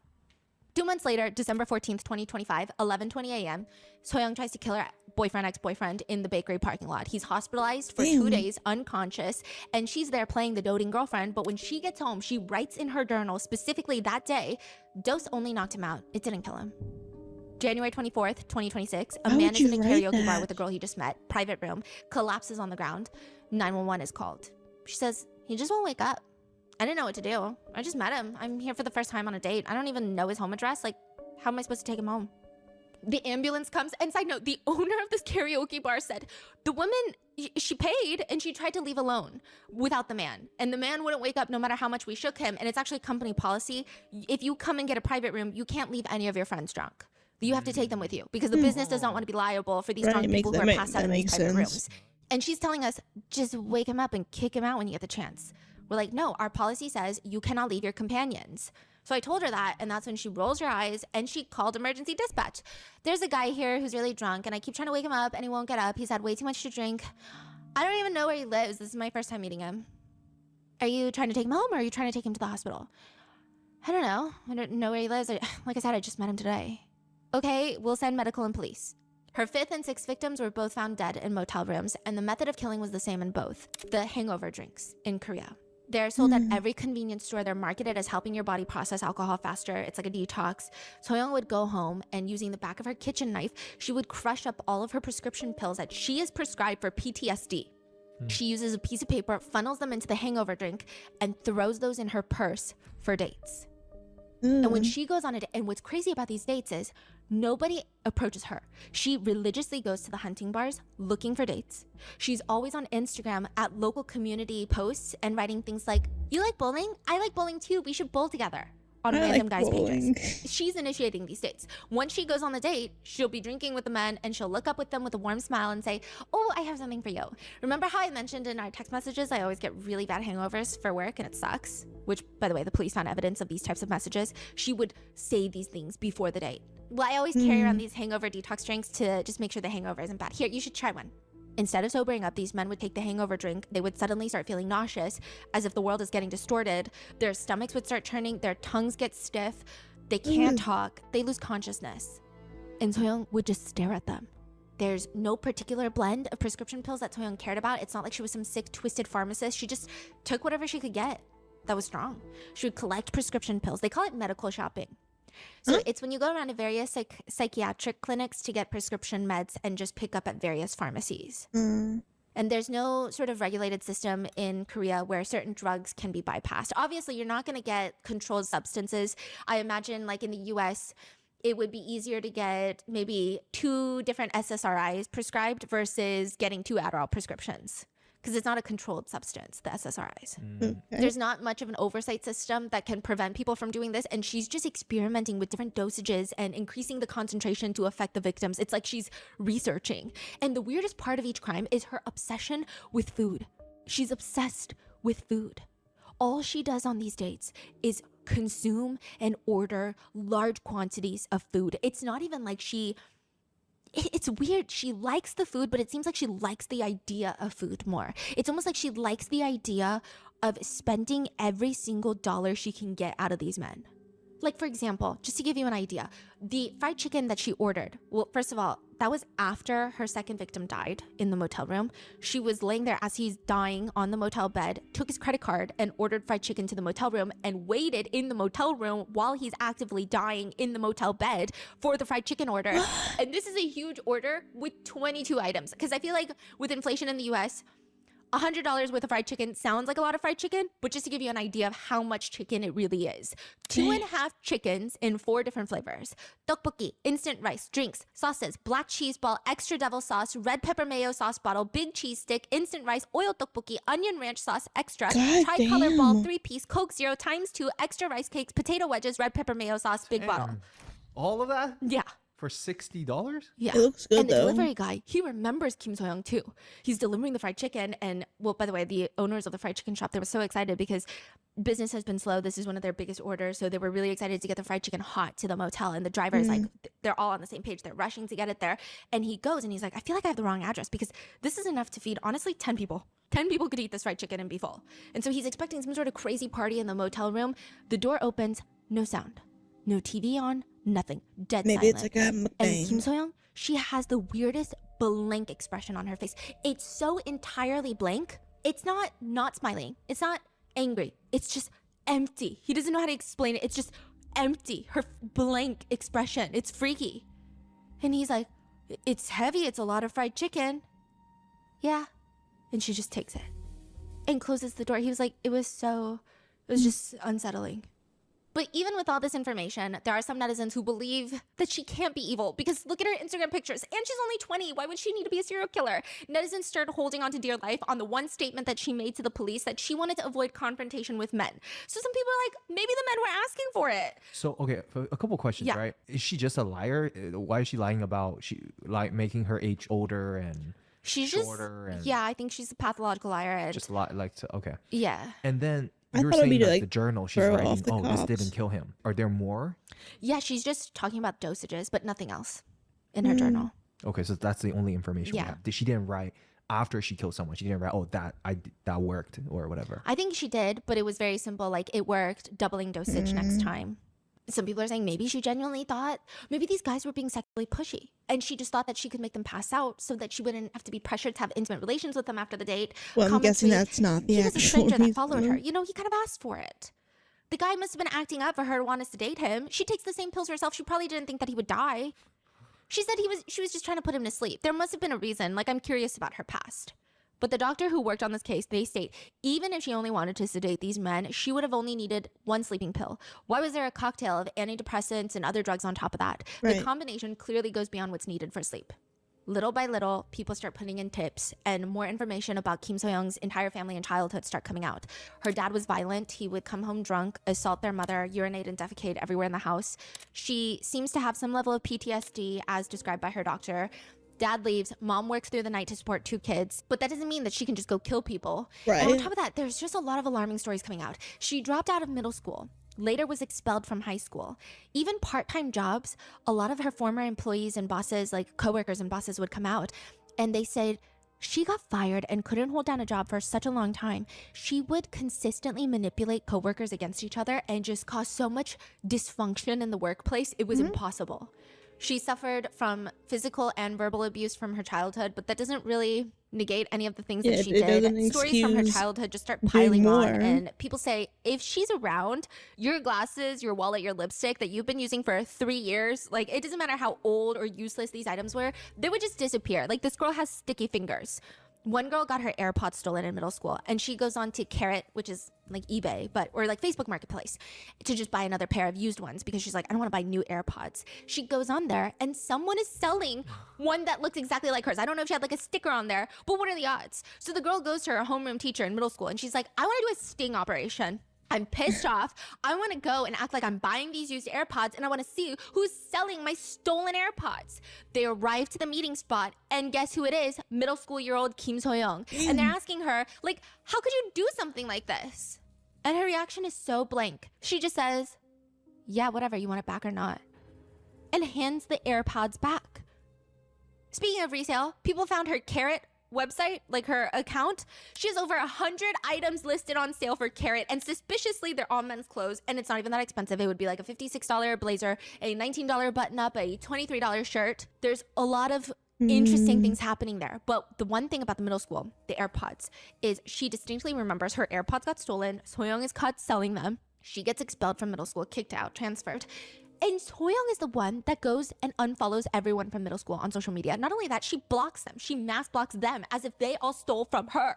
2 months later, December 14th, 2025, 11:20 a.m., So-young tries to kill her boyfriend, ex-boyfriend in the bakery parking lot. He's hospitalized for 2 days, unconscious, and she's there playing the doting girlfriend. But when she gets home, she writes in her journal, specifically that day, dose only knocked him out. It didn't kill him. January 24th, 2026, a man is in a karaoke bar with a girl he just met, private room, collapses on the ground. 911 is called. She says, he just won't wake up. I didn't know what to do. I just met him. I'm here for the first time on a date. I don't even know his home address. Like, how am I supposed to take him home? The ambulance comes. And side note, the owner of this karaoke bar said the woman, she paid and she tried to leave alone without the man. And the man wouldn't wake up no matter how much we shook him. And it's actually company policy. If you come and get a private room, you can't leave any of your friends drunk. You have to take them with you because the business does not want to be liable for these drunk people who are passed out in these private rooms. And she's telling us, just wake him up and kick him out when you get the chance. We're like, no, our policy says you cannot leave your companions. So I told her that, and that's when she rolls her eyes and she called emergency dispatch. There's a guy here who's really drunk, and I keep trying to wake him up, and he won't get up. He's had way too much to drink. I don't even know where he lives. This is my first time meeting him. Are you trying to take him home, or are you trying to take him to the hospital? I don't know. I don't know where he lives. Like I said, I just met him today. Okay, we'll send medical and police. Her 5th and 6th victims were both found dead in motel rooms, and the method of killing was the same in both. The hangover drinks in Korea. They're sold at every convenience store. They're marketed as helping your body process alcohol faster. It's like a detox. So-young would go home and using the back of her kitchen knife, she would crush up all of her prescription pills that she is prescribed for PTSD. She uses a piece of paper, funnels them into the hangover drink, and throws those in her purse for dates. And when she goes on a date, and what's crazy about these dates is nobody approaches her. She religiously goes to the hunting bars looking for dates. She's always on Instagram at local community posts and writing things like, "You like bowling? I like bowling too. We should bowl together." On random guys' pages. She's initiating these dates. Once she goes on the date, she'll be drinking with the men and she'll look up with them with a warm smile and say, "Oh, I have something for you. Remember how I mentioned in our text messages I always get really bad hangovers for work and it sucks?" Which, by the way, the police found evidence of these types of messages. She would say these things before the date. "Well, I always carry around these hangover detox drinks to just make sure the hangover isn't bad. Here, you should try one." Instead of sobering up, these men would take the hangover drink. They would suddenly start feeling nauseous, as if the world is getting distorted. Their stomachs would start turning. Their tongues get stiff. They can't talk. They lose consciousness. And Soyoung would just stare at them. There's no particular blend of prescription pills that Soyoung cared about. It's not like she was some sick, twisted pharmacist. She just took whatever she could get that was strong. She would collect prescription pills. They call it medical shopping. So it's when you go around to various psychiatric clinics to get prescription meds and just pick up at various pharmacies. And there's no sort of regulated system in Korea where certain drugs can be bypassed. Obviously, you're not going to get controlled substances. I imagine like in the US, it would be easier to get maybe 2 different SSRIs prescribed versus getting 2 Adderall prescriptions. Because it's not a controlled substance, the SSRIs. Okay. There's not much of an oversight system that can prevent people from doing this. And she's just experimenting with different dosages and increasing the concentration to affect the victims. It's like she's researching. And the weirdest part of each crime is her obsession with food. She's obsessed with food. All she does on these dates is consume and order large quantities of food. It's not even like it's weird. She likes the food, but it seems like she likes the idea of food more. It's almost like she likes the idea of spending every single dollar she can get out of these men. Like, for example, just to give you an idea, the fried chicken that she ordered, well, first of all, that was after her second victim died in the motel room. She was laying there as he's dying on the motel bed, took his credit card and ordered fried chicken to the motel room and waited in the motel room while he's actively dying in the motel bed for the fried chicken order. And this is a huge order with 22 items. Because I feel like with inflation in the US, $100 worth of fried chicken sounds like a lot of fried chicken, but just to give you an idea of how much chicken it really is. 2.5 chickens in 4 different flavors. Tteokbokki, instant rice, drinks, sauces, black cheese ball, extra devil sauce, red pepper mayo sauce bottle, big cheese stick, instant rice, oil tteokbokki, onion ranch sauce extra, tricolor ball, 3-piece, Coke Zero ×2, extra rice cakes, potato wedges, red pepper mayo sauce, big bottle. All of that? Yeah. For $60? Yeah. It looks good, and the though. delivery guy, he remembers Kim So-young too. He's delivering the fried chicken. And, well, by the way, the owners of the fried chicken shop, they were so excited because business has been slow. This is one of their biggest orders. So they were really excited to get the fried chicken hot to the motel. And the driver is like, they're all on the same page. They're rushing to get it there. And he goes and he's like, "I feel like I have the wrong address because this is enough to feed, honestly, 10 people. 10 people could eat this fried chicken and be full." And so he's expecting some sort of crazy party in the motel room. The door opens, no sound, no TV on, nothing, dead Maybe silent. it's like a And Kim mukbang. So-young, she has the weirdest blank expression on her face. It's so entirely blank. It's not smiling. It's not angry. It's just empty. He doesn't know how to explain it. It's just empty. Her blank expression. It's freaky. And he's like, "It's heavy. It's a lot of fried chicken." "Yeah." And she just takes it and closes the door. He was like, it was just unsettling. But even with all this information, there are some netizens who believe that she can't be evil because look at her Instagram pictures and she's only 20. Why would she need to be a serial killer? Netizens started holding on to dear life on the one statement that she made to the police that she wanted to avoid confrontation with men. So some people are like, maybe the men were asking for it. So, okay, a couple questions, Yeah. right? Is she just a liar? Why is she lying about making her age older and She's shorter? just, and yeah, I think she's a pathological liar. And just okay. yeah. And then I you were thought it'd saying be that to, the like, journal she's throw writing, off the this cops. didn't kill him. Are there more? Yeah, she's just talking about dosages, but nothing else in her journal. Okay, so that's the only information Yeah. we have. She didn't write after she killed someone. She didn't write, "Oh, that worked," or whatever. I think she did, but it was very simple. Like, it worked, doubling dosage next time. Some people are saying maybe she genuinely thought, maybe these guys were being sexually pushy. And she just thought that she could make them pass out so that she wouldn't have to be pressured to have intimate relations with them after the date. Well, I'm Comment guessing tweet. that's not the He was a actual stranger that followed reason. her. You know, he kind of asked for it. The guy must have been acting up for her to want us to date him. She takes the same pills herself. She probably didn't think that he would die. She said she was just trying to put him to sleep. There must have been a reason. Like, I'm curious about her past. But the doctor who worked on this case, they state, even if she only wanted to sedate these men, she would have only needed one sleeping pill. Why was there a cocktail of antidepressants and other drugs on top of that? Right. The combination clearly goes beyond what's needed for sleep. Little by little, people start putting in tips, and more information about Kim So-young's entire family and childhood start coming out. Her dad was violent. He would come home drunk, assault their mother, urinate and defecate everywhere in the house. She seems to have some level of PTSD, as described by her doctor. Dad leaves, mom works through the night to support 2 kids, but that doesn't mean that she can just go kill people. Right. And on top of that, there's just a lot of alarming stories coming out. She dropped out of middle school, later was expelled from high school. Even part-time jobs, a lot of her former employees and bosses, like coworkers and bosses, would come out and they said she got fired and couldn't hold down a job for such a long time. She would consistently manipulate coworkers against each other and just cause so much dysfunction in the workplace, it was impossible. She suffered from physical and verbal abuse from her childhood, but that doesn't really negate any of the things that she did. Stories from her childhood just start piling on, and people say, if she's around, your glasses, your wallet, your lipstick that you've been using for 3 years, like, it doesn't matter how old or useless these items were, they would just disappear. Like, this girl has sticky fingers. One girl got her AirPods stolen in middle school, and she goes on to Carrot, which is like eBay, or like Facebook Marketplace, to just buy another pair of used ones because she's like, I don't want to buy new AirPods. She goes on there, and someone is selling one that looks exactly like hers. I don't know if she had like a sticker on there, but what are the odds? So the girl goes to her homeroom teacher in middle school, and she's like, I want to do a sting operation. I'm pissed off. I want to go and act like I'm buying these used AirPods, and I want to see who's selling my stolen AirPods. They arrive to the meeting spot, and guess who it is? Middle school-year-old Kim So-young. And they're asking her, like, how could you do something like this? And her reaction is so blank. She just says, yeah, whatever, you want it back or not? And hands the AirPods back. Speaking of resale, people found her Carrot website, like her account. She has over 100 items listed on sale for Carrot, and suspiciously they're all men's clothes, and it's not even that expensive. It would be like a $56 blazer, a $19 button up, a $23 shirt. There's a lot of interesting things happening there. But the one thing about the middle school, the AirPods, is she distinctly remembers her AirPods got stolen. So-young is caught selling them. She gets expelled from middle school, kicked out, transferred. And So-young is the one that goes and unfollows everyone from middle school on social media. Not only that, she blocks them. She mass blocks them as if they all stole from her.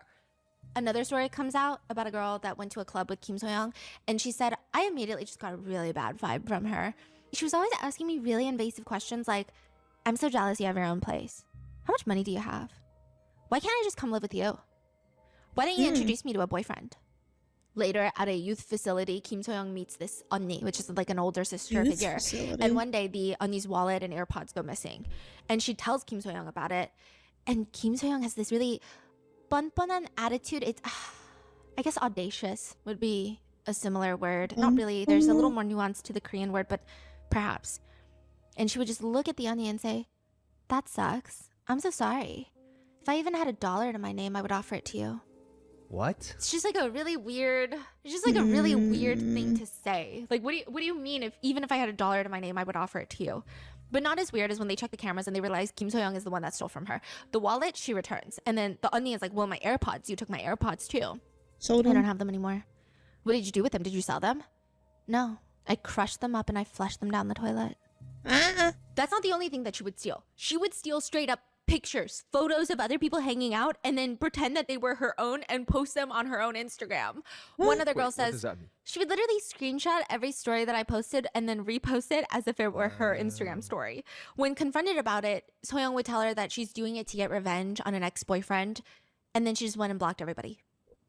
Another story comes out about a girl that went to a club with Kim So-young, and she said, I immediately just got a really bad vibe from her. She was always asking me really invasive questions like, I'm so jealous you have your own place. How much money do you have? Why can't I just come live with you? Why don't you introduce me to a boyfriend? Later, at a youth facility, Kim So-young meets this 언니, which is like an older sister figure. And one day, the 언니's wallet and AirPods go missing. And she tells Kim So-young about it. And Kim So-young has this really 뻔뻔한 attitude. It's, I guess audacious would be a similar word. Not really. There's a little more nuance to the Korean word, but perhaps. And she would just look at the onion and say, that sucks. I'm so sorry. If I even had $1 to my name, I would offer it to you. What? It's just like a really weird, it's just like a really weird thing to say. Like, what do you mean if even if I had $1 to my name, I would offer it to you? But not as weird as when they check the cameras and they realize Kim So-young is the one that stole from her. The wallet, she returns. And then the onion is like, well, my AirPods, you took my AirPods too. Sold I them. don't have them anymore. What did you do with them? Did you sell them? No. I crushed them up and I flushed them down the toilet. That's not the only thing that she would steal. She would steal straight up pictures, photos of other people hanging out, and then pretend that they were her own and post them on her own Instagram. One other girl says she would literally screenshot every story that I posted and then repost it as if it were her Instagram story. When confronted about it, So-young would tell her that she's doing it to get revenge on an ex-boyfriend, and then she just went and blocked everybody.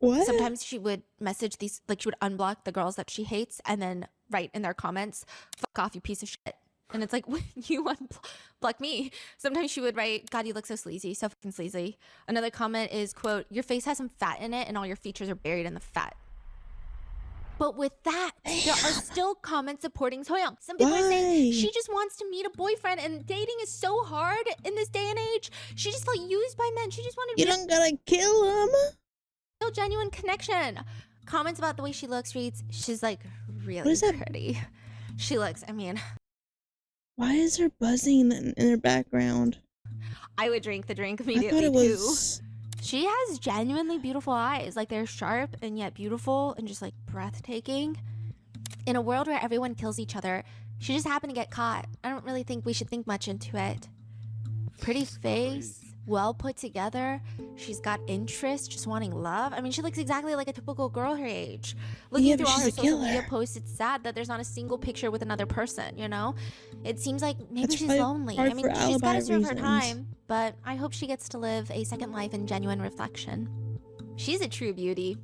What? Sometimes she would message these, like she would unblock the girls that she hates and then write in their comments, fuck off, you piece of shit. And it's like, you unblock me. Sometimes she would write, God, you look so sleazy, so fucking sleazy. Another comment is, quote, your face has some fat in it and all your features are buried in the fat. But with that, there are still comments supporting So-young. Some people are saying she just wants to meet a boyfriend and dating is so hard in this day and age. She just felt used by men. She just wanted You don't gotta kill him. real genuine connection. Comments about the way she looks reads, she's like really pretty. She looks, I mean... Why is there buzzing in her background? I would drink the drink immediately, I thought it was... She has genuinely beautiful eyes. Like, they're sharp and yet beautiful and just, like, breathtaking. In a world where everyone kills each other, she just happened to get caught. I don't really think we should think much into it. Pretty face, well put together. She's got interest, just wanting love. I mean, she looks exactly like a typical girl her age. Looking through all her social media posts, it's sad that there's not a single picture with another person, you know? It seems like maybe she's lonely. I mean, she's got to serve her time, but I hope she gets to live a second life in genuine reflection. She's a true beauty.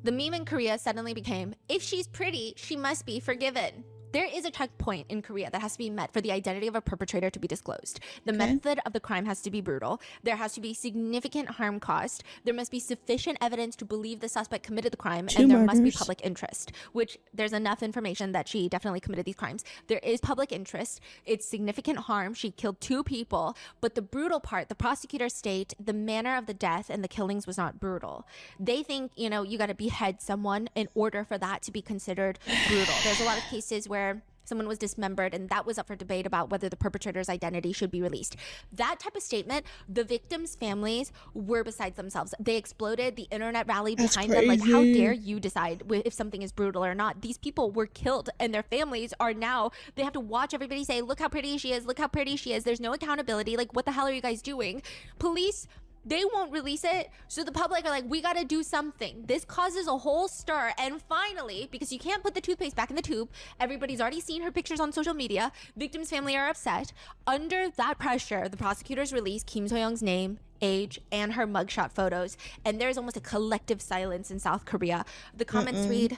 The meme in Korea suddenly became, if she's pretty, she must be forgiven. There is a checkpoint in Korea that has to be met for the identity of a perpetrator to be disclosed. The method of the crime has to be brutal. There has to be significant harm caused. There must be sufficient evidence to believe the suspect committed the crime, and there must be public interest, which there's enough information that she definitely committed these crimes. There is public interest. It's significant harm. She killed 2 people, but the brutal part, the prosecutors state the manner of the death and the killings was not brutal. They think, you know, you got to behead someone in order for that to be considered brutal. There's a lot of cases where someone was dismembered, and that was up for debate about whether the perpetrator's identity should be released. That type of statement, the victims' families were besides themselves. They exploded. The internet rallied behind them. Like, how dare you decide if something is brutal or not? These people were killed, and their families are now, they have to watch everybody say, look how pretty she is, look how pretty she is. There's no accountability. Like, what the hell are you guys doing? Police, they won't release it, so the public are like, we gotta do something. This causes a whole stir, and finally, because you can't put the toothpaste back in the tube, everybody's already seen her pictures on social media, victim's family are upset. Under that pressure, the prosecutors release Kim So-young's name, age, and her mugshot photos, and there's almost a collective silence in South Korea. The comments read,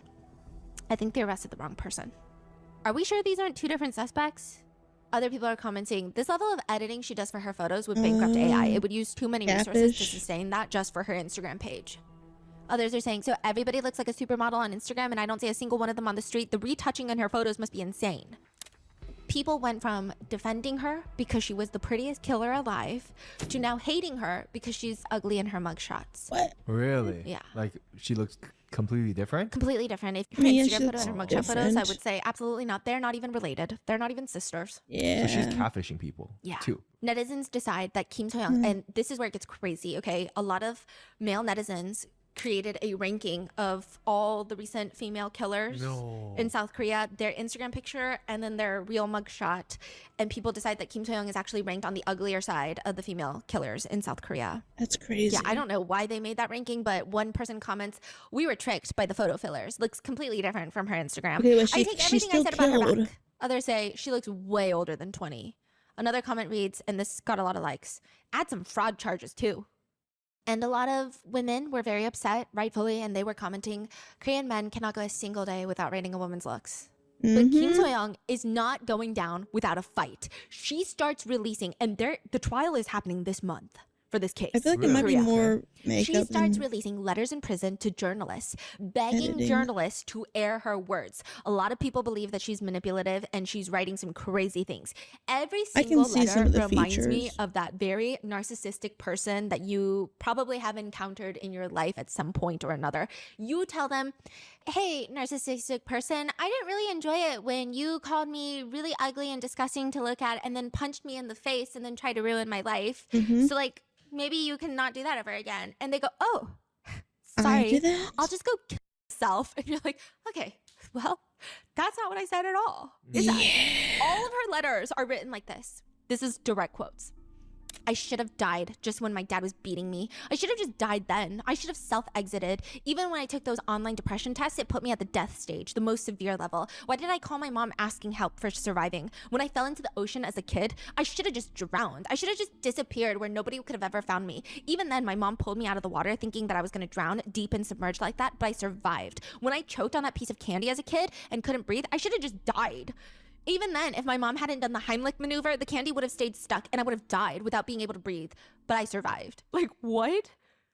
I think they arrested the wrong person. Are we sure these aren't 2 different suspects? Other people are commenting, this level of editing she does for her photos would bankrupt AI. It would use too many resources to sustain that just for her Instagram page. Others are saying, so everybody looks like a supermodel on Instagram and I don't see a single one of them on the street. The retouching in her photos must be insane. People went from defending her because she was the prettiest killer alive to now hating her because she's ugly in her mugshots. What? Really? Yeah. Like, she looks completely different? Completely different. If her Instagram photo and her mugshot photos, I would say absolutely not. They're not even related. They're not even sisters. Yeah. So she's catfishing people, too. Netizens decide that Kim So-young, and this is where it gets crazy, okay? A lot of male netizens created a ranking of all the recent female killers in South Korea, their Instagram picture, and then their real mugshot. And people decide that Kim So-young is actually ranked on the uglier side of the female killers in South Korea. That's crazy. Yeah, I don't know why they made that ranking, but one person comments, we were tricked by the photo fillers. Looks completely different from her Instagram. Okay, well, I take everything I said about her back. Others say she looks way older than 20. Another comment reads, and this got a lot of likes, add some fraud charges too. And a lot of women were very upset, rightfully, and they were commenting, Korean men cannot go a single day without rating a woman's looks. But Kim So-young is not going down without a fight. She starts releasing, and the trial is happening this month for this case. I feel like it might be more makeup. She starts releasing letters in prison to journalists, begging journalists to air her words. A lot of people believe that she's manipulative and she's writing some crazy things. Every single letter reminds me of that very narcissistic person that you probably have encountered in your life at some point or another. You tell them, hey, narcissistic person, I didn't really enjoy it when you called me really ugly and disgusting to look at and then punched me in the face and then tried to ruin my life. So like, maybe you cannot do that ever again. And they go, oh, sorry, I'll just go kill myself. And you're like, okay, well, that's not what I said at all. Is that? All of her letters are written like this. This is direct quotes. I should have died just when my dad was beating me. I should have just died then. I should have self-exited. Even when I took those online depression tests, it put me at the death stage, the most severe level. Why did I call my mom asking help for surviving? When I fell into the ocean as a kid, I should have just drowned. I should have just disappeared where nobody could have ever found me. Even then, my mom pulled me out of the water thinking that I was going to drown deep and submerged like that, but I survived. When I choked on that piece of candy as a kid and couldn't breathe, I should have just died. Even then, if my mom hadn't done the Heimlich maneuver, the candy would have stayed stuck and I would have died without being able to breathe. But I survived. Like, what?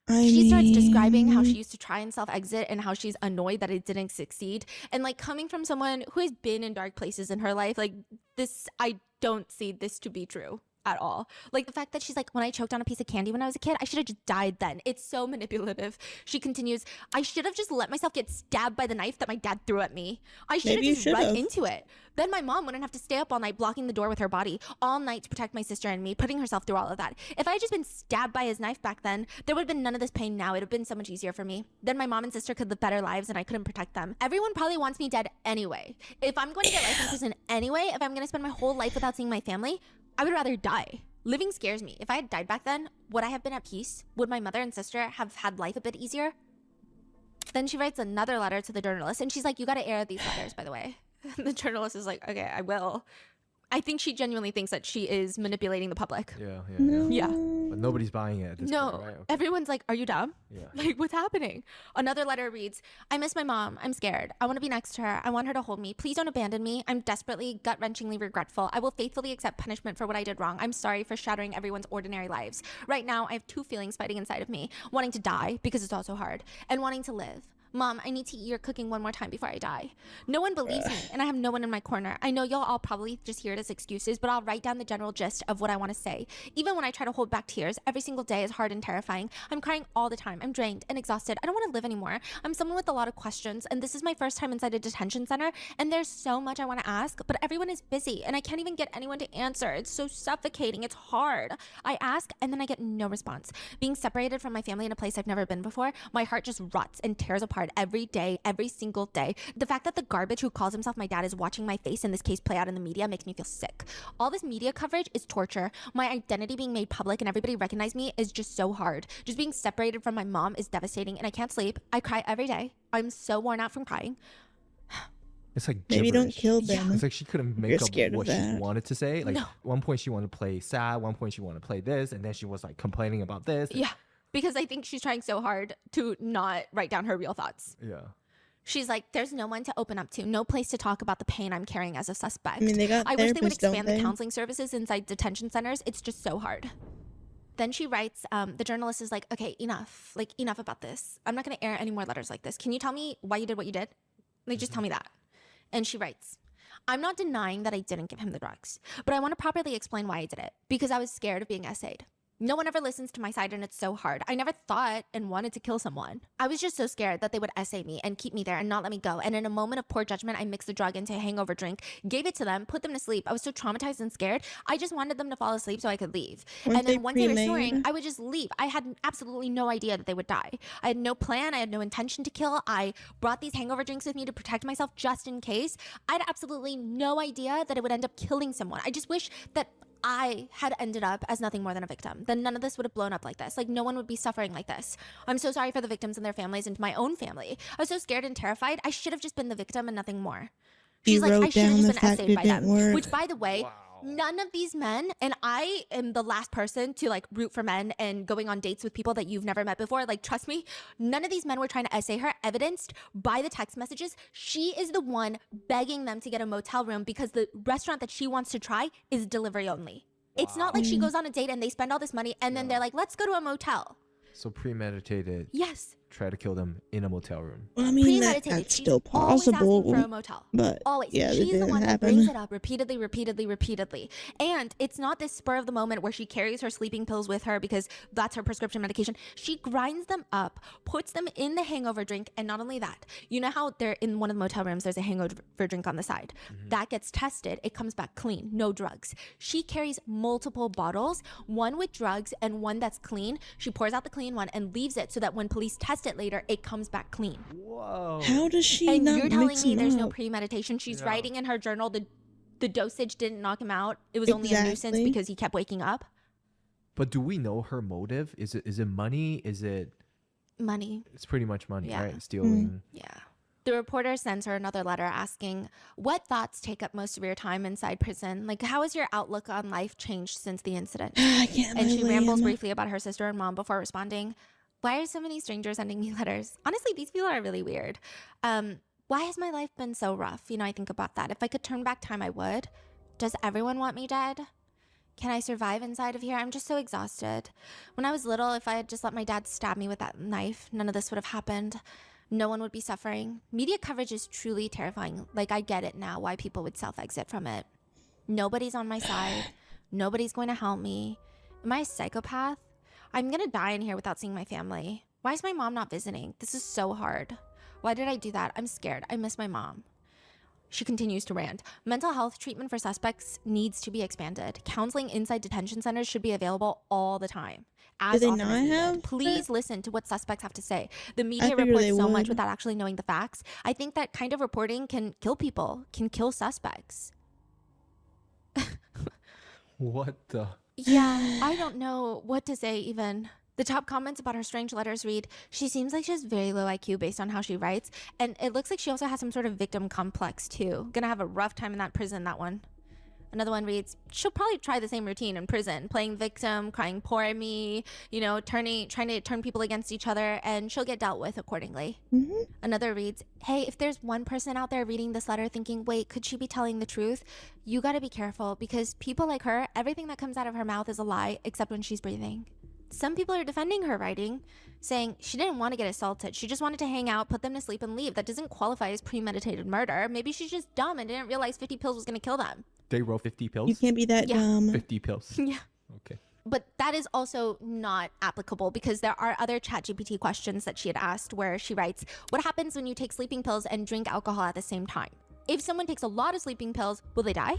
She starts describing how she used to try and self-exit and how she's annoyed that it didn't succeed. And like coming from someone who has been in dark places in her life, like this, I don't see this to be true at all. Like the fact that she's like, when I choked on a piece of candy when I was a kid, I should have just died then. It's so manipulative. She continues, I should have just let myself get stabbed by the knife that my dad threw at me. I should have just run into it. Then my mom wouldn't have to stay up all night blocking the door with her body all night to protect my sister and me, putting herself through all of that. If I had just been stabbed by his knife back then, there would have been none of this pain now. It would have been so much easier for me. Then my mom and sister could live better lives and I couldn't protect them. Everyone probably wants me dead anyway. If I'm going to get life in prison anyway, if I'm going to spend my whole life without seeing my family, I would rather die. Living scares me. If I had died back then, would I have been at peace? Would my mother and sister have had life a bit easier? Then she writes another letter to the journalist, and she's like, you got to air these letters, by the way. The journalist is like, okay, I will. I think she genuinely thinks that she is manipulating the public. Yeah. But nobody's buying it at this point, right? Okay. Everyone's like, are you dumb? Yeah. Like, what's happening? Another letter reads, I miss my mom. I'm scared. I want to be next to her. I want her to hold me. Please don't abandon me. I'm desperately, gut-wrenchingly regretful. I will faithfully accept punishment for what I did wrong. I'm sorry for shattering everyone's ordinary lives. Right now, I have two feelings fighting inside of me. Wanting to die, because it's also hard, and wanting to live. Mom, I need to eat your cooking one more time before I die. No one believes me, and I have no one in my corner. I know y'all all probably just hear it as excuses, but I'll write down the general gist of what I want to say. Even when I try to hold back tears, every single day is hard and terrifying. I'm crying all the time. I'm drained and exhausted. I don't want to live anymore. I'm someone with a lot of questions, and this is my first time inside a detention center, and there's so much I want to ask, but everyone is busy, and I can't even get anyone to answer. It's so suffocating. It's hard. I ask, and then I get no response. Being separated from my family in a place I've never been before, my heart just rots and tears apart every day, every single day. The fact that the garbage who calls himself my dad is watching my face in this case play out in the media makes me feel sick. All this media coverage is torture. My identity being made public and everybody recognize me is just so hard. Just being separated from my mom is devastating, and I can't sleep. I cry every day. I'm so worn out from crying. It's like Maybe gibberish. don't kill them. It's like she couldn't make up what she that. wanted to say. Like No. one point she wanted to play sad, one point she wanted to play this, and then she was like complaining about this. Yeah, because I think she's trying so hard to not write down her real thoughts. Yeah. She's like, there's no one to open up to, no place to talk about the pain I'm carrying as a suspect. I mean, they got I wish they would therapists, don't expand the they? counseling services inside detention centers. It's just so hard. Then she writes, the journalist is like, okay, enough. Like, enough about this. I'm not going to air any more letters like this. Can you tell me why you did what you did? Like, just tell me that. And she writes, I'm not denying that I didn't give him the drugs, but I want to properly explain why I did it, because I was scared of being essayed. No one ever listens to my side, and it's so hard. I never thought and wanted to kill someone. I was just so scared that they would essay me and keep me there and not let me go. And in a moment of poor judgment, I mixed the drug into a hangover drink, gave it to them, put them to sleep. I was so traumatized and scared. I just wanted them to fall asleep so I could leave. Weren't And then they once they were pre-made? snoring, I would just leave. I had absolutely no idea that they would die. I had no plan. I had no intention to kill. I brought these hangover drinks with me to protect myself just in case. I had absolutely no idea that it would end up killing someone. I just wish that I had ended up as nothing more than a victim. Then none of this would have blown up like this. Like, no one would be suffering like this. I'm so sorry for the victims and their families and my own family. I was so scared and terrified. I should have just been the victim and nothing more. She's like, I should have just been essayed by them. Which, by the way, none of these men, and I am the last person to like root for men and going on dates with people that you've never met before. Like, trust me, none of these men were trying to essay her, evidenced by the text messages. She is the one begging them to get a motel room because the restaurant that she wants to try is delivery only. It's not like she goes on a date and they spend all this money and then they're like, let's go to a motel. So premeditated. Yes. Try to kill them in a motel room. Well, I mean, Premeditated. that's She's still always possible. asking for a motel. But Always. yeah, that She's the didn't one that happen. brings it up repeatedly. And it's not this spur of the moment where she carries her sleeping pills with her because that's her prescription medication. She grinds them up, puts them in the hangover drink, and not only that, you know how they're in one of the motel rooms, there's a hangover drink on the side. That gets tested, it comes back clean, no drugs. She carries multiple bottles, one with drugs and one that's clean. She pours out the clean one and leaves it so that when police test it later, it comes back clean. Whoa. How does she And not you're telling mix me them there's no up? premeditation. She's Yeah. writing in her journal the dosage didn't knock him out. It was only a nuisance Exactly. because he kept waking up. But do we know her motive? Is it money? Is it? Money. It's pretty much money, Yeah. right? Stealing. Yeah. The reporter sends her another letter asking, what thoughts take up most of your time inside prison? Like, how has your outlook on life changed since the incident? I can't And she rambles believe briefly about her sister and mom before responding, why are so many strangers sending me letters? Honestly, these people are really weird. Why has my life been so rough? You know, I think about that. If I could turn back time, I would. Does everyone want me dead? Can I survive inside of here? I'm just so exhausted. When I was little, if I had just let my dad stab me with that knife, none of this would have happened. No one would be suffering. Media coverage is truly terrifying. Like, I get it now why people would self-exit from it. Nobody's on my side. Nobody's going to help me. Am I a psychopath? I'm going to die in here without seeing my family. Why is my mom not visiting? This is so hard. Why did I do that? I'm scared. I miss my mom. She continues to rant. Mental health treatment for suspects needs to be expanded. Counseling inside detention centers should be available all the time. As they often not as needed. have Please that? listen to what suspects have to say. The media figured reports they so much would. without actually knowing the facts. I think that kind of reporting can kill people, can kill suspects. What the? Yeah, I don't know what to say even. The top comments about her strange letters read, she seems like she has very low IQ based on how she writes, and it looks like she also has some sort of victim complex too. Gonna have a rough time in that prison, that one. Another one reads, she'll probably try the same routine in prison, playing victim, crying poor me, trying to turn people against each other, and she'll get dealt with accordingly. Mm-hmm. Another reads, hey, if there's one person out there reading this letter thinking, wait, could she be telling the truth? You gotta be careful, because people like her, everything that comes out of her mouth is a lie, except when she's breathing. Some people are defending her writing, saying she didn't want to get assaulted. She just wanted to hang out, put them to sleep, and leave. That doesn't qualify as premeditated murder. Maybe she's just dumb and didn't realize 50 pills was gonna kill them. They wrote 50 pills? You can't be that Yeah. dumb. 50 pills. Yeah. Okay. But that is also not applicable because there are other ChatGPT questions that she had asked where she writes, what happens when you take sleeping pills and drink alcohol at the same time? If someone takes a lot of sleeping pills, will they die?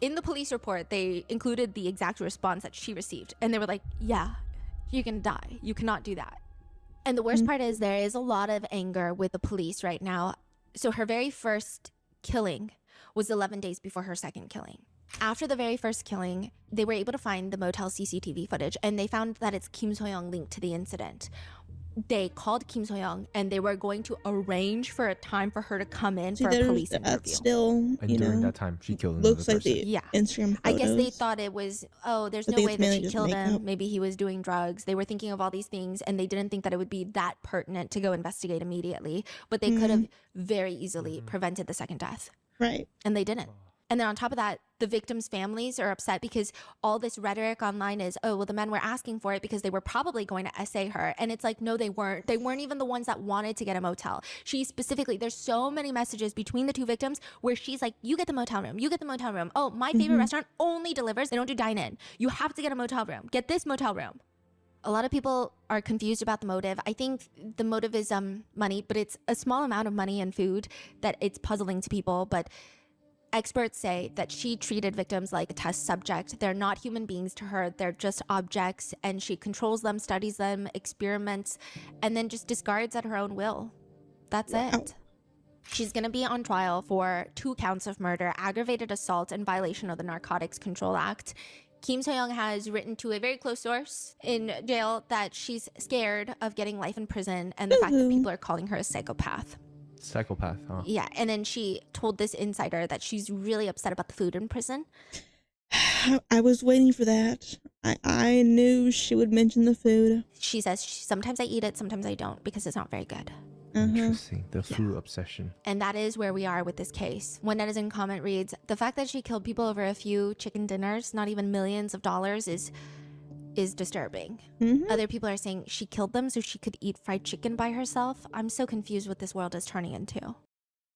In the police report, they included the exact response that she received. And they were like, yeah, you're gonna die. You cannot do that. And the worst part is there is a lot of anger with the police right now. So her very first killing was 11 days before her second killing. After the very first killing, they were able to find the motel CCTV footage, and they found that it's Kim So-young linked to the incident. They called Kim So-young, and they were going to arrange for a time for her to come in for a police interview. Still, And during that time, she killed another looks like person. the Yeah. Instagram photos. I guess they thought it was, there's But no they way it's that mainly she just killed him. makeup. Maybe he was doing drugs. They were thinking of all these things, and they didn't think that it would be that pertinent to go investigate immediately. But they could have very easily prevented the second death. Right. And they didn't. And then on top of that, the victims' families are upset because all this rhetoric online is, oh, well, the men were asking for it because they were probably going to essay her. And it's like, no, they weren't. They weren't even the ones that wanted to get a motel. She specifically, there's so many messages between the two victims where she's like, you get the motel room. You get the motel room. Oh, my favorite restaurant only delivers. They don't do dine-in. You have to get a motel room. Get this motel room. A lot of people are confused about the motive. I think the motive is money, but it's a small amount of money and food that it's puzzling to people. But experts say that she treated victims like a test subject. They're not human beings to her. They're just objects, and she controls them, studies them, experiments, and then just discards at her own will. That's it. She's going to be on trial for 2 counts of murder, aggravated assault, and violation of the Narcotics Control Act. Kim So-young has written to a very close source in jail that she's scared of getting life in prison and the fact that people are calling her a psychopath. Psychopath, huh? Yeah, and then she told this insider that she's really upset about the food in prison. I was waiting for that. I knew she would mention the food. She says, sometimes I eat it, sometimes I don't, because it's not very good. Interesting. The food obsession. And that is where we are with this case. One netizen comment reads, the fact that she killed people over a few chicken dinners, not even millions of dollars, is disturbing. Other people are saying she killed them so she could eat fried chicken by herself. I'm so confused what this world is turning into.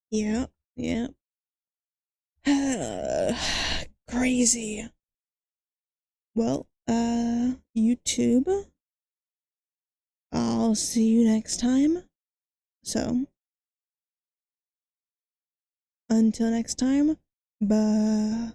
Yeah. Crazy. Well, YouTube. I'll see you next time. So, until next time, bye.